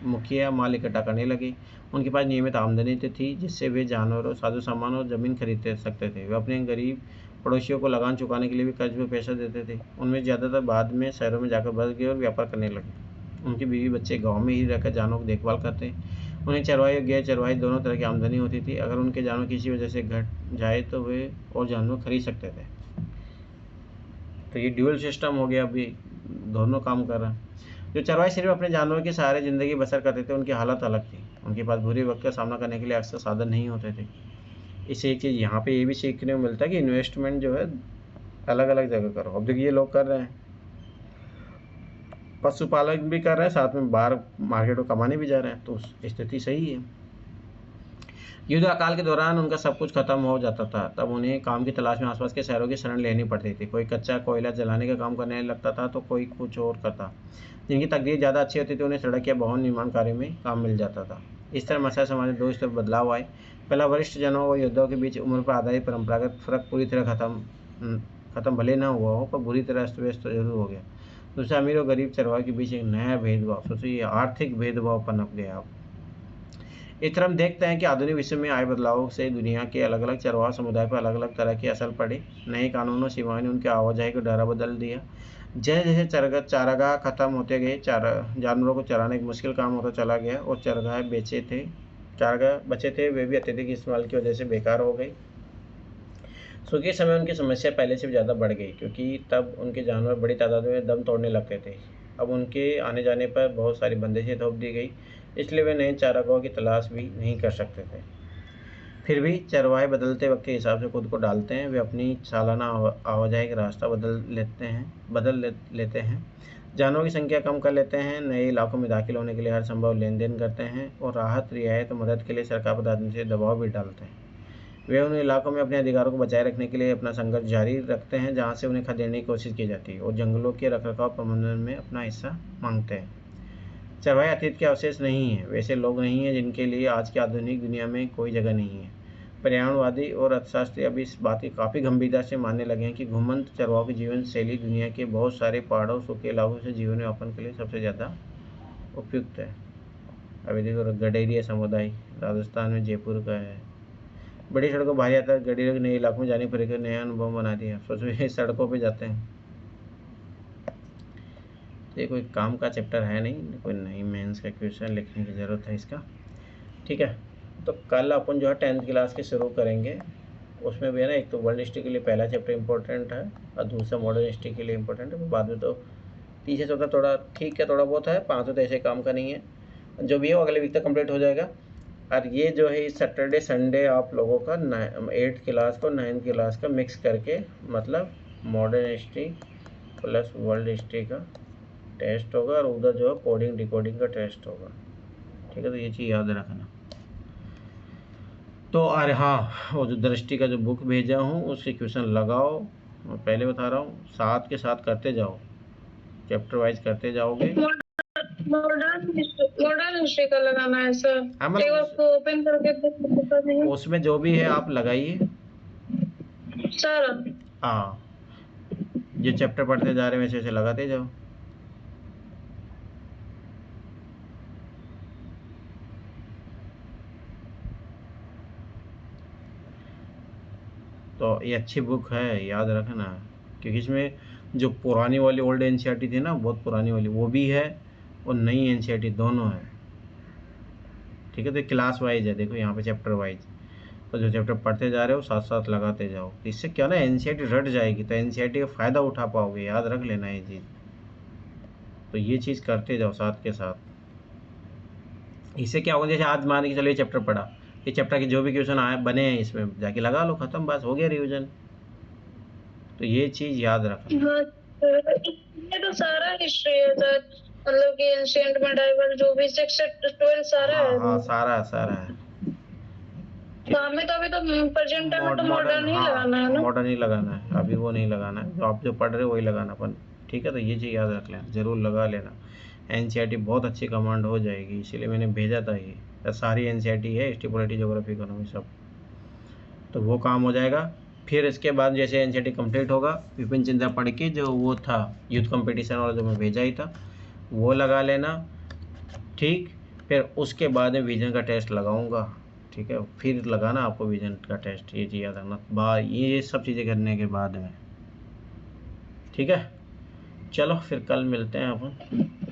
मुखिया माल इकट्ठा करने लगे। उनके पास नियमित आमदनी थी जिससे वे जानवरों, साजो सामान और ज़मीन खरीद सकते थे। वे अपने गरीब पड़ोसियों को लगान चुकाने के लिए भी कर्ज पर पैसा देते थे। उनमें ज़्यादातर बाद में शहरों में जाकर बस गए और व्यापार करने लगे। उनकी बीवी बच्चे गांव में ही रहकर जानवरों की देखभाल करते। उन्हें चरवाही और गैर चरवाही दोनों तरह की आमदनी होती थी। अगर उनके जानवर किसी वजह से घट जाए तो वे और जानवर खरीद सकते थे। तो ये ड्यूअल सिस्टम हो गया, अभी दोनों काम कर रहे हैं। जो चरवाही सिर्फ अपने जानवरों के सहारे ज़िंदगी बसर करते थे, उनकी हालत अलग थी। उनके पास बुरे वक्त का सामना करने के लिए अक्सर साधन नहीं होते थे। इससे एक चीज़ यहाँ पे ये भी सीखने को मिलता है कि इन्वेस्टमेंट जो है अलग अलग जगह करो। अब देखिए ये लोग कर रहे हैं, पशुपालन भी कर रहे हैं, साथ में बाहर मार्केट में कमाने भी जा रहे हैं, तो स्थिति सही है। युद्ध काल के दौरान उनका सब कुछ खत्म हो जाता था। तब उन्हें काम की तलाश में आसपास के शहरों की शरण लेनी पड़ती थी। कोई कच्चा कोयला जलाने का काम करने लगता था तो कोई कुछ और करता। जिनकी तकदीर ज़्यादा अच्छी होती थी उन्हें सड़क या भवन निर्माण कार्य में काम मिल जाता था। इस तरह मसाई समाज में 2 स्तर बदलाव आए। पहला, वरिष्ठ जनों और योद्धाओं के बीच उम्र पर आधारित परंपरागत फर्क पूरी तरह खत्म भले न हुआ हो, पर बुरी तरह अस्त व्यस्त जरूर हो गया। दूसरा, अमीर और गरीब चरवाहे के बीच एक नया भेदभाव, सोचिए आर्थिक भेदभाव पनप गया। अब इस तरह हम देखते हैं कि आधुनिक विश्व में आए बदलावों से दुनिया के अलग अलग चरवाहा समुदाय पर अलग अलग तरह के असर पड़े। नए कानूनों सीमाओं ने उनके आवाजाही को डरा बदल दिया। जैसे जैसे चारागाह खत्म होते गए, जानवरों को चराने एक मुश्किल काम होता चला गया और चारागाह बचे थे वे भी अत्यधिक इस्तेमाल की वजह से बेकार हो गए। सूखे समय उनकी समस्या पहले से भी ज़्यादा बढ़ गई, क्योंकि तब उनके जानवर बड़ी तादाद में दम तोड़ने लगते थे। अब उनके आने जाने पर बहुत सारी बंदिशें थोप दी गई, इसलिए वे नए चारागाहों की तलाश भी नहीं कर सकते थे। फिर भी चरवाहे बदलते वक्त के हिसाब से खुद को डालते हैं। वे अपनी सालाना आवाजाही का रास्ता बदल लेते हैं, जानवरों की संख्या कम कर लेते हैं, नए इलाकों में दाखिल होने के लिए हर संभव लेन देन करते हैं और राहत, रियायत और मदद के लिए सरकार पर से दबाव भी डालते हैं। वे उन इलाकों में अपने अधिकारों को बचाए रखने के लिए अपना संघर्ष जारी रखते हैं जहाँ से उन्हें खदेड़ने की कोशिश की जाती है, और जंगलों के रखरखाव प्रबंधन में अपना हिस्सा मांगते हैं। चरवाहे अतीत के अवशेष नहीं हैं, वैसे लोग नहीं हैं जिनके लिए आज की आधुनिक दुनिया में कोई जगह नहीं है। पर्यावरणवादी और अर्थशास्त्री अब इस बात की काफ़ी गंभीरता से मानने लगे हैं कि घुमंत चरवाहों की जीवन शैली दुनिया के बहुत सारे पहाड़ों, सूखे इलाकों से जीवन यापन के लिए सबसे ज़्यादा उपयुक्त है। अभी देखो गडेरिया समुदाय राजस्थान में जयपुर का है। बड़ी सड़कों भारी यातायात गडेरिया के नए इलाकों में जाने पर एक नया अनुभव बना दिया। सोचो सड़कों पर जाते हैं। ये कोई काम का चैप्टर है नहीं, कोई नई मेंस का क्वेश्चन लिखने की ज़रूरत है इसका। ठीक है, तो कल अपन जो है 10th क्लास के शुरू करेंगे। उसमें भी है ना, एक तो वर्ल्ड हिस्ट्री के लिए पहला चैप्टर इंपॉर्टेंट है और दूसरा मॉडर्न हिस्ट्री के लिए इंपॉर्टेंट है। बाद में तो पीछे चौथा थोड़ा ठीक है, थोड़ा बहुत है, 5 तो ऐसे काम का नहीं है। जो भी हो अगले वीक तक कंप्लीट हो जाएगा। और ये जो है सैटरडे संडे आप लोगों का 8th क्लास को 9th क्लास का मिक्स करके, मतलब modern history plus world history का टेस्ट होगा और उधर जो है कोडिंग डिकोडिंग का टेस्ट होगा। ठीक है, तो ये चीज़ याद रखना। तो अरे हाँ, वो जो दृष्टि का जो बुक भेजा हूँ उसके क्वेश्चन लगाओ। मैं पहले बता रहा हूँ, साथ के साथ करते जाओ, चैप्टर वाइज करते जाओगे। मॉडर्न हिस्ट्री का लगाना है सर। हाँ, मतलब एक बार उसको ओपन करके बता देंगे उसमें जो भी है आप लगाइए सर। हाँ, जो चैप्टर पढ़ते जा रहे हैं वैसे वैसे लगाते जाओ। तो ये अच्छी बुक है, याद रखना, क्योंकि इसमें जो पुरानी वाली ओल्ड एनसीईआरटी थी ना, बहुत पुरानी वाली, वो भी है और नई एनसीईआरटी दोनों है। ठीक है, तो क्लास वाइज है, देखो यहाँ पे चैप्टर वाइज, तो जो चैप्टर पढ़ते जा रहे हो साथ साथ लगाते जाओ। तो इससे क्या ना, एनसीईआरटी रट जाएगी, तो एनसीईआरटी का फ़ायदा उठा पाओगे, याद रख लेना ये चीज़। तो ये चीज़ करते जाओ साथ के साथ। इससे क्या होगा, जैसे आज मान के चलो ये चैप्टर पढ़ा, ये चैप्टर के जो भी क्वेश्चन आए बने हैं इसमें जाके लगा लो, ख़त्म, बस हो गया रिवीजन। तो ये चीज़ याद रखना। हाँ, ये तो सारा हिस्ट्री है सर, मतलब कि एंशिएंट मेडाइवल जो भी 6 से 12 सारा हाँ है। हाँ, सारा सारा है। तो हमें तो अभी तो प्रेजेंट टाइम में तो मॉडर्न, मॉडर्न ही हाँ लगाना है ना। मॉडर्न ही लगाना है, अभी वो नहीं लगाना है, जो आप जो पढ़ रहे हो वही लगाना अपन। ठीक है, तो ये चीज़ याद रख लेना, ज़रूर लगा लेना। एनसीईआरटी बहुत अच्छी कमांड हो जाएगी, इसीलिए मैंने भेजा था ये। सारी एनसीईआरटी है, हिस्ट्री, पॉलिटी, ज्योग्राफी, इकोनॉमी सब, तो वो काम हो जाएगा। फिर इसके बाद जैसे एनसीईआरटी कंप्लीट होगा, विपिन चंद्रा पढ़ के जो वो था यूथ कंपटीशन वाला जो मैं भेजा ही था, वो लगा लेना। ठीक, फिर उसके बाद में विजन का टेस्ट लगाऊंगा। ठीक है, फिर लगाना आपको विजन का टेस्ट, ये चीज़ याद रखना, ये सब चीज़ें करने के बाद में। ठीक है, चलो फिर कल मिलते हैं अपन।